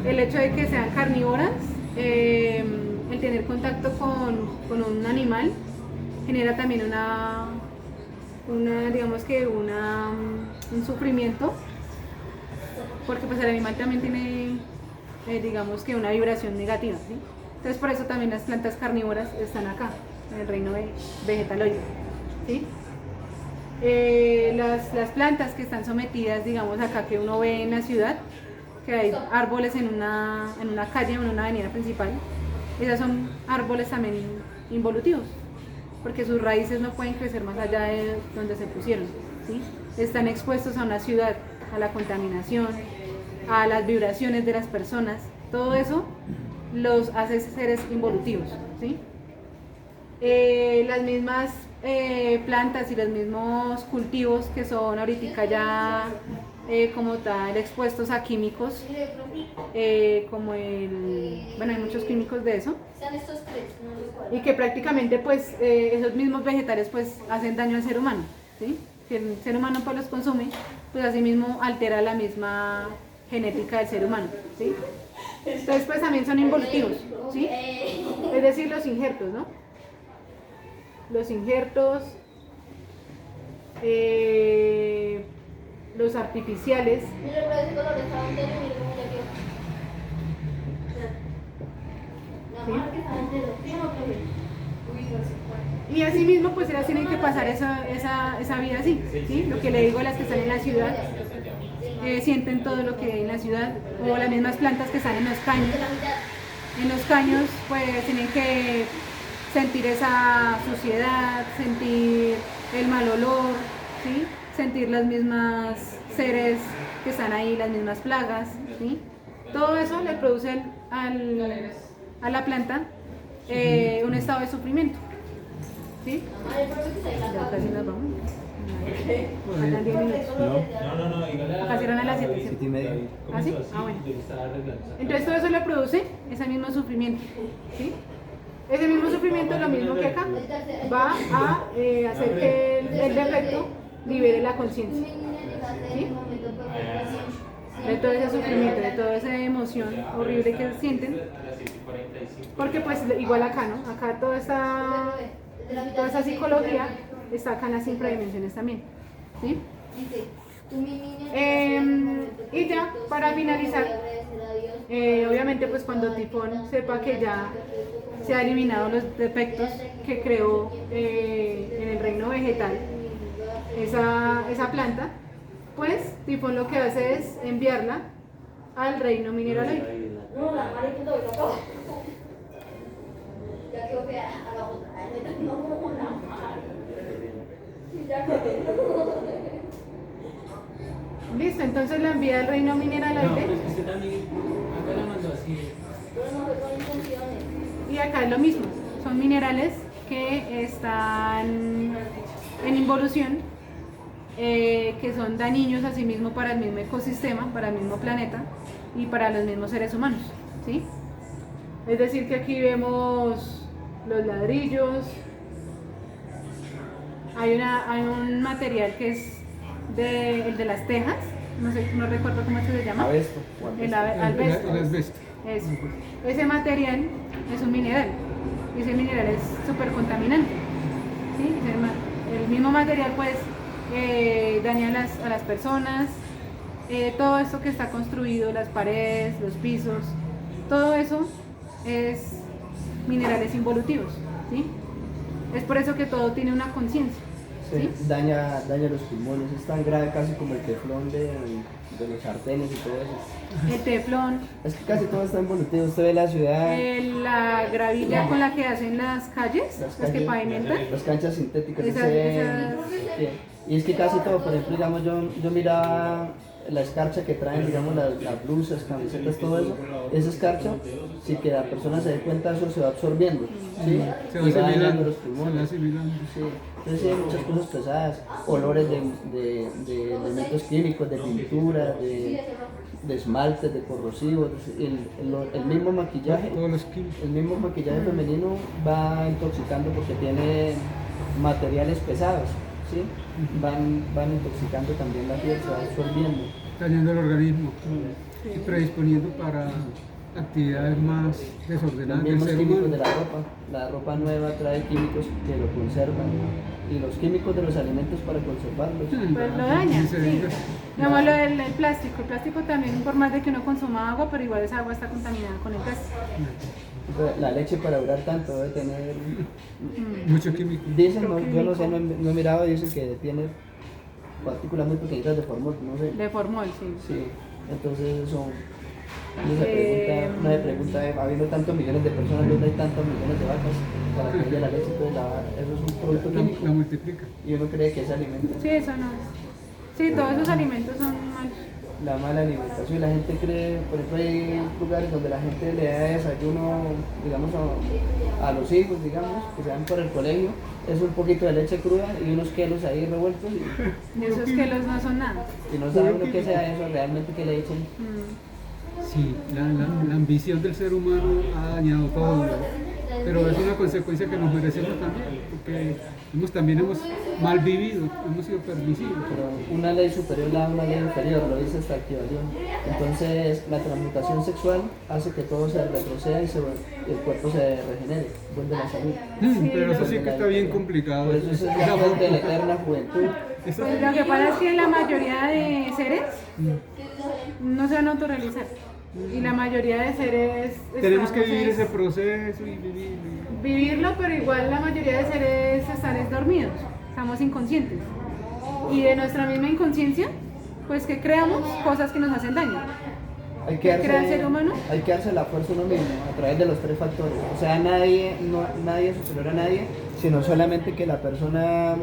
El hecho de que sean carnívoras, el tener contacto con un animal genera también un sufrimiento, porque pues el animal también tiene, digamos que una vibración negativa, ¿sí? Entonces por eso también las plantas carnívoras están acá, en el reino vegetaloide, ¿sí? Las plantas que están sometidas, digamos acá que uno ve en la ciudad, que hay árboles en una calle o en una avenida principal, esas son árboles también involutivos, porque sus raíces no pueden crecer más allá de donde se pusieron, ¿sí? Están expuestos a una ciudad, a la contaminación, a las vibraciones de las personas, todo eso los hace seres involutivos, ¿sí? Las mismas plantas y los mismos cultivos que son ahorita ya como tal expuestos a químicos, como bueno, hay muchos químicos de eso, Están estos tres, no los cuatro. y que prácticamente pues esos mismos vegetales pues hacen daño al ser humano, ¿sí? Si el ser humano pues los consume, pues así mismo altera la misma genética del ser humano, ¿sí? Entonces pues también son involutivos, ¿sí? Es decir, los injertos, ¿no? Los injertos, los artificiales, Mira, pero ese color estaba entero y mira cómo ya quedó. La marca estaba entero. Fíjate, profe. Uy, no sé cuál. y así mismo pues ellas tienen que pasar esa vida así, ¿sí? Lo que le digo a las que están en la ciudad, sienten todo lo que hay en la ciudad, o las mismas plantas que están en los caños. En los caños pues tienen que sentir esa suciedad, sentir el mal olor, ¿sí? Sentir las mismas seres que están ahí, las mismas plagas, ¿sí? Todo eso le produce a la planta un estado de sufrimiento, ¿sí? Ya casi nos vamos. Faltan 10 minutos. Acá cierran a las 7. 7:30. ¿Ah, sí? Ah, bueno. Entonces todo eso le produce ese mismo sufrimiento, ¿sí? Ese mismo sufrimiento es lo mismo que acá, va a hacer que el defecto libere la conciencia, ¿sí? De todo ese sufrimiento, de toda esa emoción horrible que sienten, porque pues igual acá, ¿no? Acá toda esa psicología está acá en las infradimensiones también, ¿sí? Y ya, para finalizar, obviamente pues cuando Tifón sepa que ya se han eliminado los defectos que creó en el reino vegetal esa planta, pues Tifón lo que hace es enviarla al reino mineraloide. No, la madre que doy, la cojo. Ya quedó fea, a la otra. No, la madre. Ya quedó. Listo, entonces la envía al reino mineraloide. Usted también acá la mandó así. Pero no fue con intenciones. Y acá es lo mismo, son minerales que están en involución, que son dañinos a sí mismo para el mismo ecosistema, para el mismo planeta y para los mismos seres humanos, ¿sí? Es decir que aquí vemos los ladrillos, hay un material que es el de las tejas, no recuerdo cómo se llama. Abesto. El El asbesto. asbesto. Eso. Ese material es un mineral y ese mineral es súper contaminante, ¿sí? El mismo material pues daña a las personas, todo esto que está construido, las paredes, los pisos, todo eso es minerales involutivos, ¿sí? Es por eso que todo tiene una conciencia, ¿sí? Daña los pulmones, es tan grave casi como el teflón de los sartenes y todo eso. El teflón, Es que casi todo está involutivo. Usted ve la ciudad, la gravilla con la que hacen las calles, las que calles, pavimentan. las canchas sintéticas. Esas- Sí. Y es que casi todo, por ejemplo, digamos, yo miraba la escarcha que traen, digamos, las blusas, camisetas, todo eso. Esa escarcha, si que la persona se dé cuenta, eso se va absorbiendo, ¿sí? Se va Y va dañando asimilando. los Se va pulmones. asimilando. Sí. Entonces sí, hay muchas cosas pesadas, olores de elementos químicos, de pintura, de esmaltes, de corrosivos, el mismo maquillaje. Todos los químicos. El mismo maquillaje femenino va intoxicando porque tiene materiales pesados, ¿sí? Van intoxicando también la piel, se va absorbiendo. Dañando el organismo y predisponiendo para actividades más Los desordenadas del mismos ser químicos humano. de la ropa nueva trae químicos que lo conservan y los químicos de los alimentos para conservarlos. Pues lo daña, Ni se sí. diga. Digamos lo del el plástico también, por más de que uno consuma agua, pero igual esa agua está contaminada con el plástico. La leche para durar tanto debe tener, Mucho químico. dicen, yo no sé, no he mirado, dicen que tiene partículas muy pequeñitas de formol, no sé. De formol, sí. Sí, entonces eso, uno se pregunta, habiendo tantos millones de personas, ¿dónde hay tantos millones de vacas para que haya la leche? Entonces eso es un producto químico La multiplica. y uno cree que es alimento. Sí, eso no es. Sí, todos esos alimentos son malos. La mala alimentación, y la gente cree, por ejemplo hay lugares donde la gente le da desayuno, digamos, a los hijos, digamos, que se van por el colegio, es un poquito de leche cruda y unos quelos ahí revueltos Y esos quelos no son nada. y no saben lo que sea eso realmente que le echen. Sí, la ambición del ser humano ha dañado todo, pero es una consecuencia que nos merecemos también, porque también hemos mal vivido, hemos sido permisivos. Pero una ley superior da una ley inferior, lo dice esta activación. Entonces la transmutación sexual hace que todo se retroceda y el cuerpo se regenere, vuelve a la salud. Pero eso sí que está bien complicado. Por eso es la fuente de la eterna juventud. Eso- Pues lo que pasa es que la mayoría de seres no se van a autorrealizar. Y la mayoría de seres Tenemos que vivir estamos ese proceso y vivir. vivirlo, pero igual la mayoría de seres están dormidos, estamos inconscientes. Y de nuestra misma inconsciencia, pues que creamos cosas que nos hacen daño. Hay ¿Qué crea el ser humano? hay que darse la fuerza uno mismo a través de los tres factores. O sea, nadie es superior a nadie, sino solamente que la persona,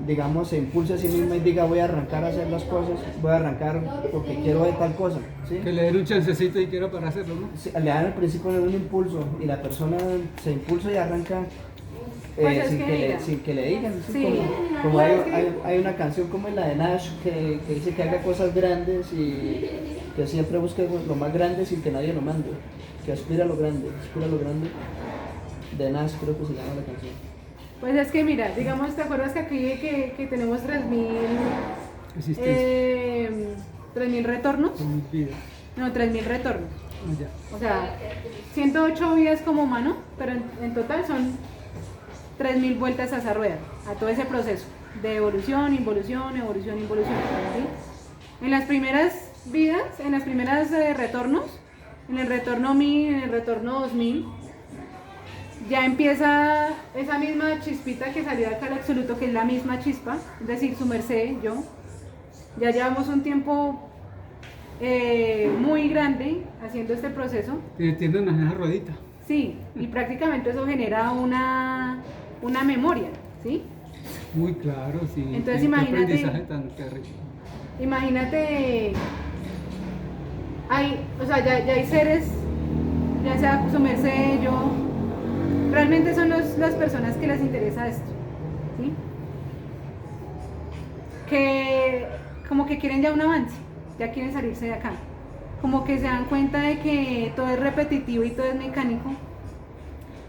digamos, se impulse a sí misma y diga voy a arrancar a hacer las cosas, voy a arrancar porque quiero de tal cosa. ¿sí? Que le den un chancecito y quiera para hacerlo, ¿no? Sí, le dan al principio un impulso y la persona se impulsa y arranca Pues es sin, que que diga. sin que le digan. ¿sí? Sí. Como Pues hay, es que- hay una canción como la de Nash que dice que haga cosas grandes y que siempre busque lo más grande sin que nadie lo mande. Que aspira a lo grande, de Nash creo que se llama la canción. Pues es que mira, digamos, ¿te acuerdas que aquí que tenemos 3.000 Existencia. 3.000 retornos? Con mis vidas. No, 3.000 retornos. Ah, ya. O sea, 108 vidas como humano, pero en total son 3.000 vueltas a esa rueda, a todo ese proceso de evolución, involución, evolución, involución. ¿sí? En las primeras vidas, en las primeras retornos, en el retorno 1000, en el retorno 2000, ya empieza esa misma chispita que salió de acá al absoluto, que es la misma chispa, es decir, su merced, yo. Ya llevamos un tiempo muy grande haciendo este proceso. Tienden a esa ruedita. Sí, y prácticamente eso genera una memoria, ¿sí? Muy claro, sí. Entonces, Qué imagínate- aprendizaje tan terrible. Imagínate, o sea, ya hay seres, ya sea su merced, yo, realmente son las personas que les interesa esto, ¿sí? Que como que quieren ya un avance, ya quieren salirse de acá, como que se dan cuenta de que todo es repetitivo y todo es mecánico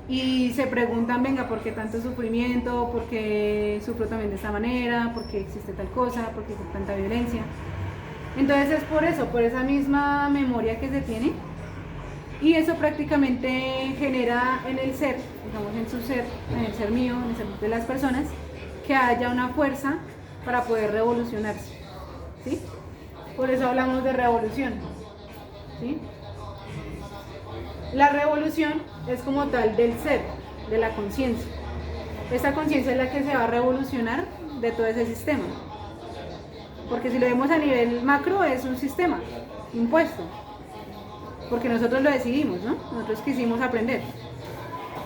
y se preguntan, venga, ¿por qué tanto sufrimiento? ¿Por qué sufro también de esta manera? ¿Por qué existe tal cosa? ¿Por qué existe tanta violencia? Entonces es por eso, por esa misma memoria que se tiene y eso prácticamente genera en el ser, digamos en su ser, en el ser mío, en el ser de las personas, que haya una fuerza para poder revolucionarse, ¿sí? Por eso hablamos de revolución, ¿sí? La revolución es como tal del ser, de la conciencia. Esta conciencia es la que se va a revolucionar de todo ese sistema. Porque si lo vemos a nivel macro es un sistema impuesto. Porque nosotros lo decidimos, ¿no? Nosotros quisimos aprender.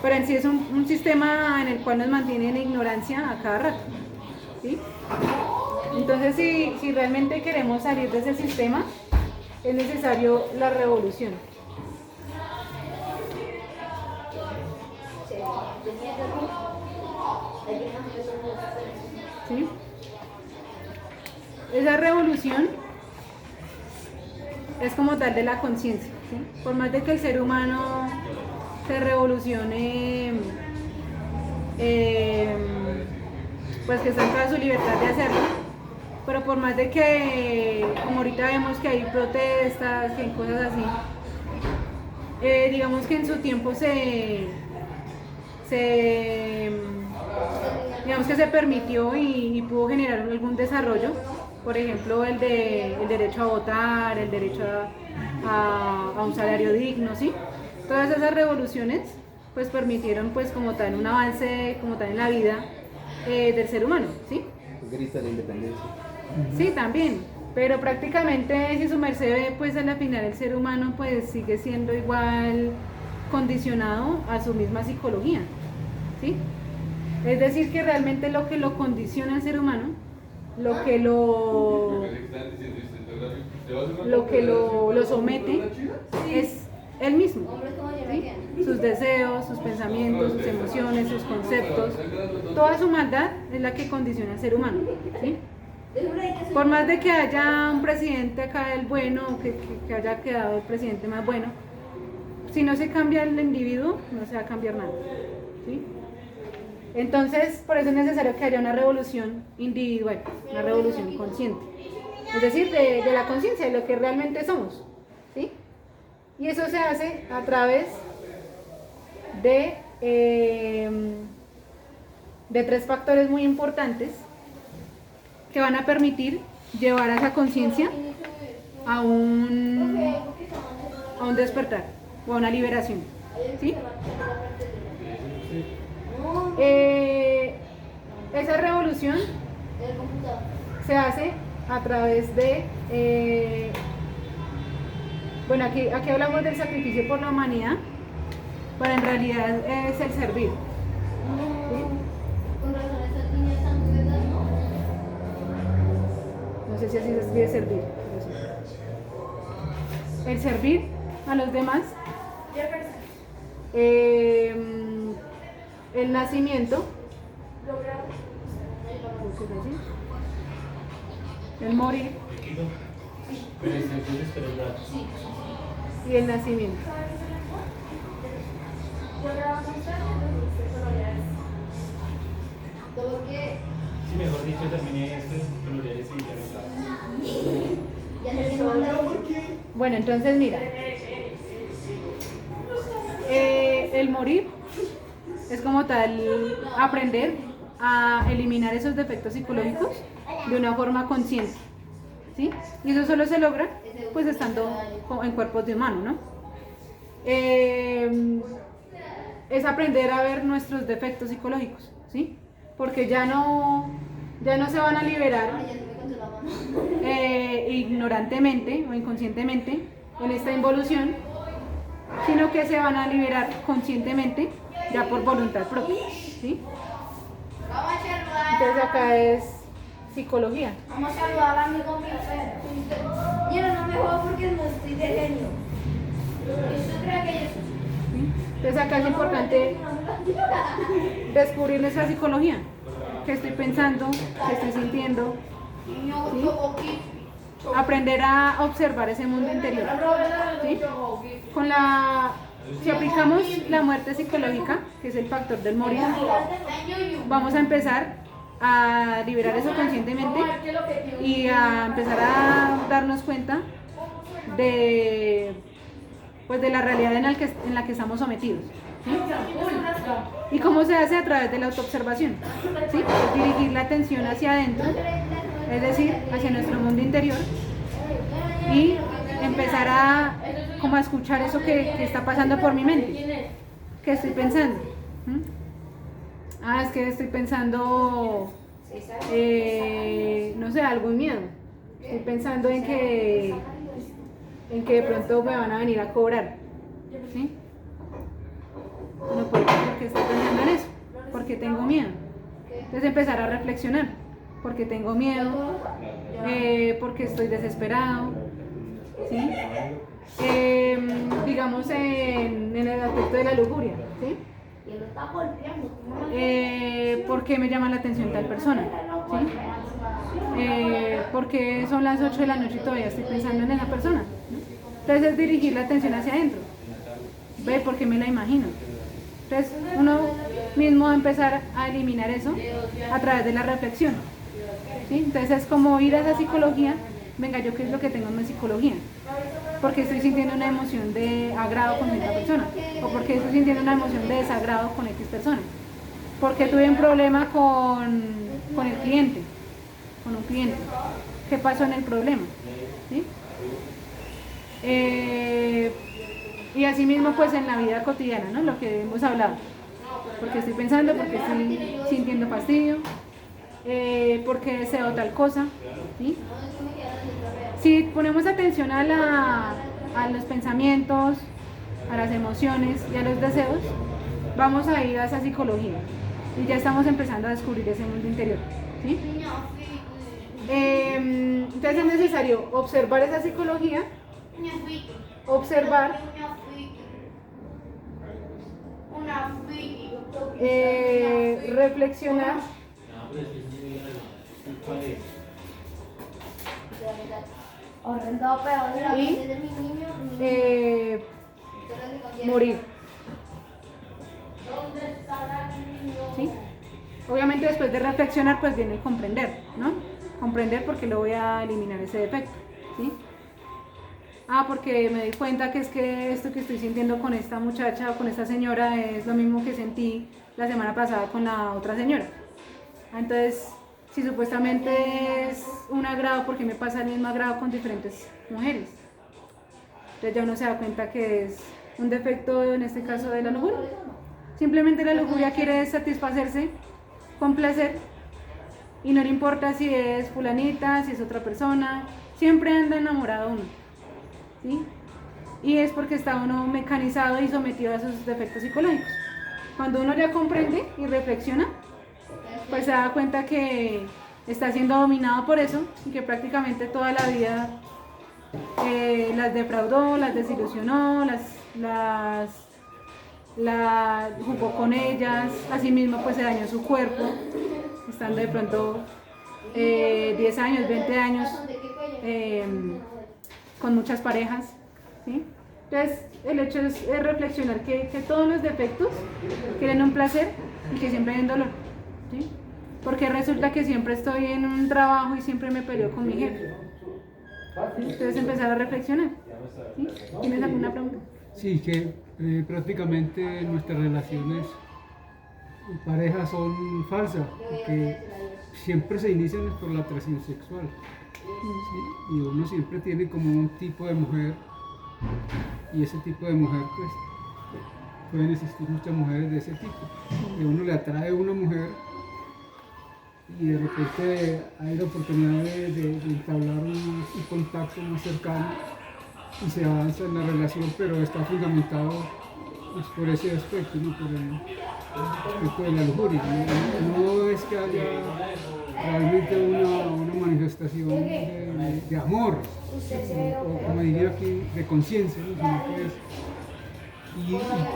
Pero en sí es un sistema en el cual nos mantiene en ignorancia a cada rato, ¿sí? Entonces si realmente queremos salir de ese sistema, es necesario la revolución. ¿Sí? Esa revolución es como tal de la conciencia, ¿sí? Por más de que el ser humano se revolucione, pues que está en toda su libertad de hacerlo, pero por más de que, como ahorita vemos que hay protestas, que hay cosas así, digamos que en su tiempo digamos que se permitió y pudo generar algún desarrollo, por ejemplo el derecho a votar, el derecho a un salario digno, ¿sí? Todas esas revoluciones pues permitieron pues como tal un avance como tal en la vida del ser humano, ¿sí? El grito de la independencia. Sí, también, pero prácticamente si su merced ve, pues a la final el ser humano pues sigue siendo igual condicionado a su misma psicología, ¿sí? Es decir, que realmente lo que lo condiciona al ser humano, lo que lo somete es él mismo, ¿sí? Sus deseos, sus pensamientos, sus emociones, sus conceptos, toda su maldad es la que condiciona al ser humano, ¿sí? Por más de que haya un presidente acá el bueno, que haya quedado el presidente más bueno, si no se cambia el individuo, no se va a cambiar nada, ¿sí? Entonces, por eso es necesario que haya una revolución individual, una revolución consciente, es decir, de la conciencia, de lo que realmente somos, ¿sí? Y eso se hace a través de 3 factores muy importantes que van a permitir llevar a esa conciencia a un despertar o a una liberación, ¿sí? Esa revolución se hace a través de bueno, aquí hablamos del sacrificio por la humanidad, pero en realidad es el servir, ¿sí? No sé si así se escribe servir, pero sí. El servir a los demás, el nacimiento, el morir y el nacimiento. Sí, mejor dicho, terminé esto, colores y ya Bueno, entonces mira, el morir es como tal aprender a eliminar esos defectos psicológicos de una forma consciente, ¿sí? Y eso solo se logra pues estando en cuerpos de humano, ¿no? Es aprender a ver nuestros defectos psicológicos, ¿sí? Porque ya no se van a liberar ignorantemente o inconscientemente en esta involución, sino que se van a liberar conscientemente ya por voluntad propia, ¿sí? Entonces acá es psicología. Vamos a saludar al amigo mío. Yo no me juego porque no estoy de genio. ¿Usted cree que yo ¿Sí? Entonces acá es importante descubrir nuestra psicología, qué estoy pensando, qué estoy sintiendo, ¿sí? Aprender a observar ese mundo interior, ¿sí? Si aplicamos la muerte psicológica, que es el factor del morir, vamos a empezar a liberar eso conscientemente y a empezar a darnos cuenta de la realidad en la que estamos sometidos, ¿sí? ¿Y cómo se hace? A través de la autoobservación, ¿sí? Dirigir la atención hacia adentro, es decir, hacia nuestro mundo interior, y empezar a escuchar eso que está pasando por mi mente. ¿Qué estoy pensando? Es que estoy pensando, no sé, algún miedo. Estoy pensando en que de pronto me van a venir a cobrar, ¿sí? No, porque estoy pensando en eso, porque tengo miedo. Entonces empezar a reflexionar, porque tengo miedo, porque estoy desesperado, ¿sí? Digamos en el aspecto de la lujuria, ¿sí? ¿Por qué me llama la atención tal persona? ¿Sí? ¿Por qué son las 8 de la noche y todavía estoy pensando en esa persona? Entonces es dirigir la atención hacia adentro. ¿Ve? ¿Por qué me la imagino? Entonces uno mismo va a empezar a eliminar eso a través de la reflexión, ¿sí? Entonces es como ir a esa psicología. Venga, ¿yo qué es lo que tengo en mi psicología? Porque estoy sintiendo una emoción de agrado con esta persona, o porque estoy sintiendo una emoción de desagrado con X persona, porque tuve un problema con el cliente, con un cliente. ¿Qué pasó en el problema? ¿Sí? Y así mismo pues en la vida cotidiana, ¿no? Lo que hemos hablado, porque estoy pensando, porque estoy sintiendo fastidio, por qué deseo tal cosa, ¿sí? Si ponemos atención a los pensamientos, a las emociones y a los deseos, vamos a ir a esa psicología y ya estamos empezando a descubrir ese mundo interior, ¿sí? Entonces es necesario observar esa psicología, observar, reflexionar y morir. ¿Sí? Obviamente después de reflexionar pues viene comprender, ¿no? Comprender porque lo voy a eliminar ese defecto, ¿sí? Porque me di cuenta que es que esto que estoy sintiendo con esta muchacha o con esta señora es lo mismo que sentí la semana pasada con la otra señora. Entonces, si supuestamente es un agrado, ¿por qué me pasa el mismo agrado con diferentes mujeres? Entonces ya uno se da cuenta que es un defecto, en este caso, de la lujuria. Simplemente la lujuria quiere satisfacerse con placer y no le importa si es fulanita, si es otra persona, siempre anda enamorado uno, ¿sí? Y es porque está uno mecanizado y sometido a esos defectos psicológicos. Cuando uno ya comprende y reflexiona, pues se da cuenta que está siendo dominado por eso y que prácticamente toda la vida las defraudó, las desilusionó, la jugó con ellas, asimismo pues se dañó su cuerpo, estando de pronto 10 años, 20 años con muchas parejas, ¿sí? Entonces el hecho es reflexionar que todos los defectos quieren un placer y que siempre hay un dolor, ¿sí? Porque resulta que siempre estoy en un trabajo y siempre me peleo con mi jefe. Entonces empezar a reflexionar, ¿sí? ¿Tienes alguna pregunta? Sí, que prácticamente nuestras relaciones en pareja son falsas, porque siempre se inician por la atracción sexual, ¿sí? Y uno siempre tiene como un tipo de mujer, y ese tipo de mujer, pues, pueden existir muchas mujeres de ese tipo, y uno le atrae a una mujer, y de repente hay la oportunidad de entablar un contacto más cercano, y se avanza en la relación, pero está fundamentado pues, por ese aspecto, ¿no? Por el aspecto de la lujuria. No es que haya realmente una manifestación de amor, o como diría aquí, de conciencia, ¿no? Sino que es,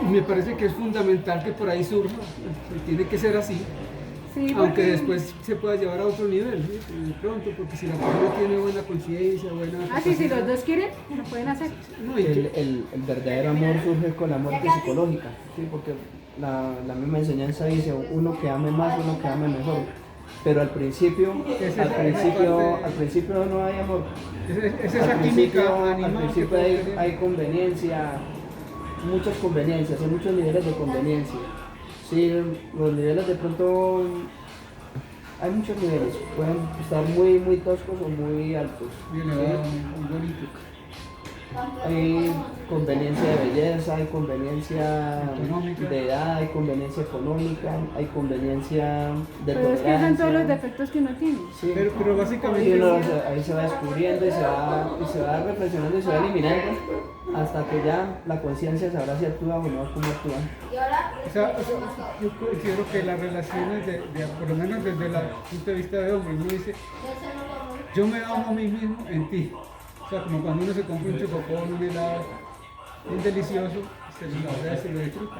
y me parece que es fundamental que por ahí surja, pues, tiene que ser así. Sí, aunque después se pueda llevar a otro nivel, ¿sí? De pronto, porque si la persona tiene buena conciencia, buena... sí, si los dos quieren, lo pueden hacer. No, y que- El verdadero amor surge con la muerte psicológica, ¿sí? Porque la misma enseñanza dice uno que ame más, uno que ame mejor. Pero al principio no hay amor. es esa química Al animal principio que hay, todos tenemos. hay conveniencia, muchas conveniencias, hay muchos niveles de conveniencia. Sí, los niveles de pronto, hay muchos niveles, pueden estar muy, muy toscos o muy altos. Bien, ¿sí? muy bonito. Hay conveniencia de belleza, hay conveniencia Económica. de edad, hay conveniencia económica, hay conveniencia de Pero es que son todos los tolerancia. defectos que uno tiene. Sí. Pero Y básicamente... uno ahí se va descubriendo y se va reflexionando y se va eliminando hasta que ya la conciencia sabrá si actúa o no, cómo actúa. O sea, yo considero que las relaciones, por lo menos desde el punto de vista de hombre, uno dice, yo me amo a mí mismo en ti. O sea, como cuando uno se compra un chocopón, un helado, es delicioso, se lo abre, se lo disfruta.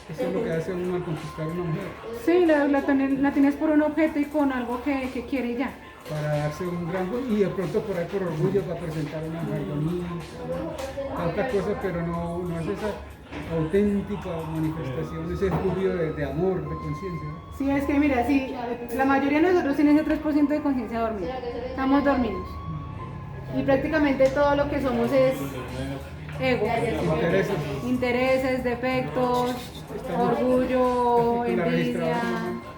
Eso es lo que hace uno al conquistar a una mujer, Sí, la tienes por un objeto y con algo que quiere y ya. para darse un gran y de pronto por ahí por orgullo para presentar una mujer bonita, tantas cosas, pero no es esa auténtica manifestación, ese jubilo de amor, de conciencia, ¿no? Sí, es que mira, sí, la mayoría de nosotros tiene ese 3% de conciencia dormida. Estamos dormidos. Y prácticamente todo lo que somos es ego. Intereses. Intereses, defectos, orgullo, envidia,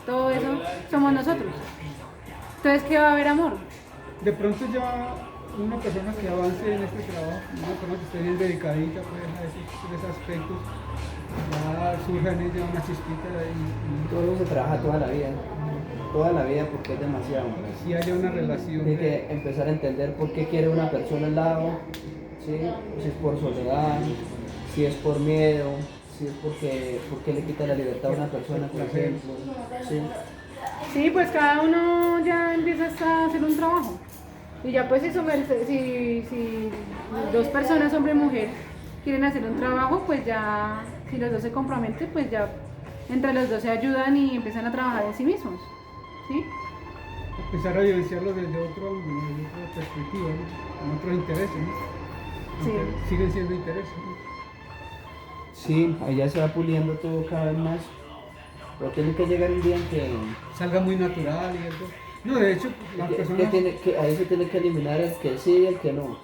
todo eso somos nosotros. Entonces, ¿qué va a haber amor? De pronto ya una persona que avance en este trabajo, una persona que esté bien dedicadita pues, a esos tres aspectos, ya surja en ella una chispita y Todo eso se trabaja toda la vida. toda la vida porque es demasiado. Si haya una relación. Tiene que empezar a entender por qué quiere una persona al lado, ¿sí? Si es por soledad, si es por miedo, si es porque le quita la libertad a una persona, por ejemplo. ¿Sí? Sí, pues cada uno ya empieza a hacer un trabajo. Y ya pues si dos personas, hombre y mujer, quieren hacer un trabajo, pues ya, si los dos se comprometen, pues ya entre los dos se ayudan y empiezan a trabajar en sí mismos. ¿Sí? Empezar a vivenciarlo desde otro ángulo, desde otra perspectiva, ¿no? Con otros intereses, ¿no? Sí. Aunque siguen siendo intereses, ¿no? Sí, ahí ya se va puliendo todo cada vez más. Pero tiene que llegar un día en que, Salga muy natural y eso. No, de hecho, las personas. ahí se tiene que eliminar el que sí y el que no.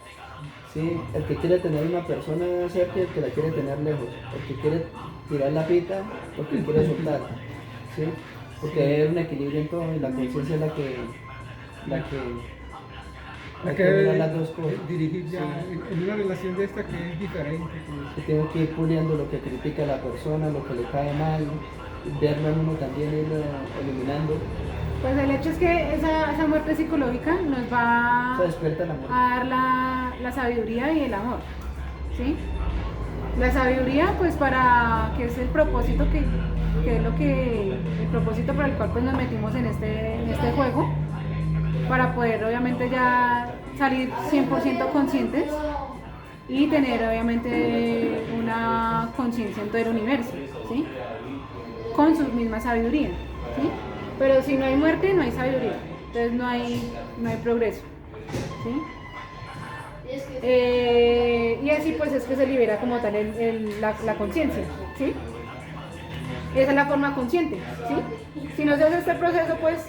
Sí, el que quiere tener una persona cerca y el que la quiere tener lejos. El que quiere tirar la pita o el que quiere soltar. ¿Sí? Porque hay un equilibrio en todo y la conciencia es la que Hay que mirar las dos cosas. dirigir ya Sí. en una relación de esta que es diferente. Que tiene que ir puliendo lo que critica a la persona, lo que le cae mal, verlo en uno también, irlo eliminando. Pues el hecho es que esa muerte psicológica nos va Se despierta el amor. a dar la sabiduría y el amor. ¿Sí? La sabiduría, pues para que es el propósito que es el propósito por el cual pues nos metimos en este juego, para poder obviamente ya salir 100% conscientes y tener obviamente una conciencia en todo el universo, ¿sí? Con su misma sabiduría, ¿sí? Pero si no hay muerte, no hay sabiduría, entonces no hay progreso, ¿sí? Y así pues es que se libera como tal la conciencia, ¿sí? Esa es la forma consciente, ¿sí? Si no se hace este proceso, pues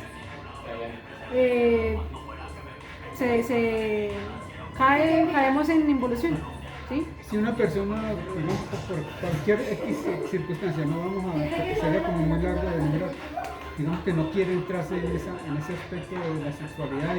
caemos en involución, ¿sí? Si una persona, digamos, por cualquier X circunstancia, no vamos a sería como muy largo de mirar, digamos que no quiere entrarse en ese aspecto de la sexualidad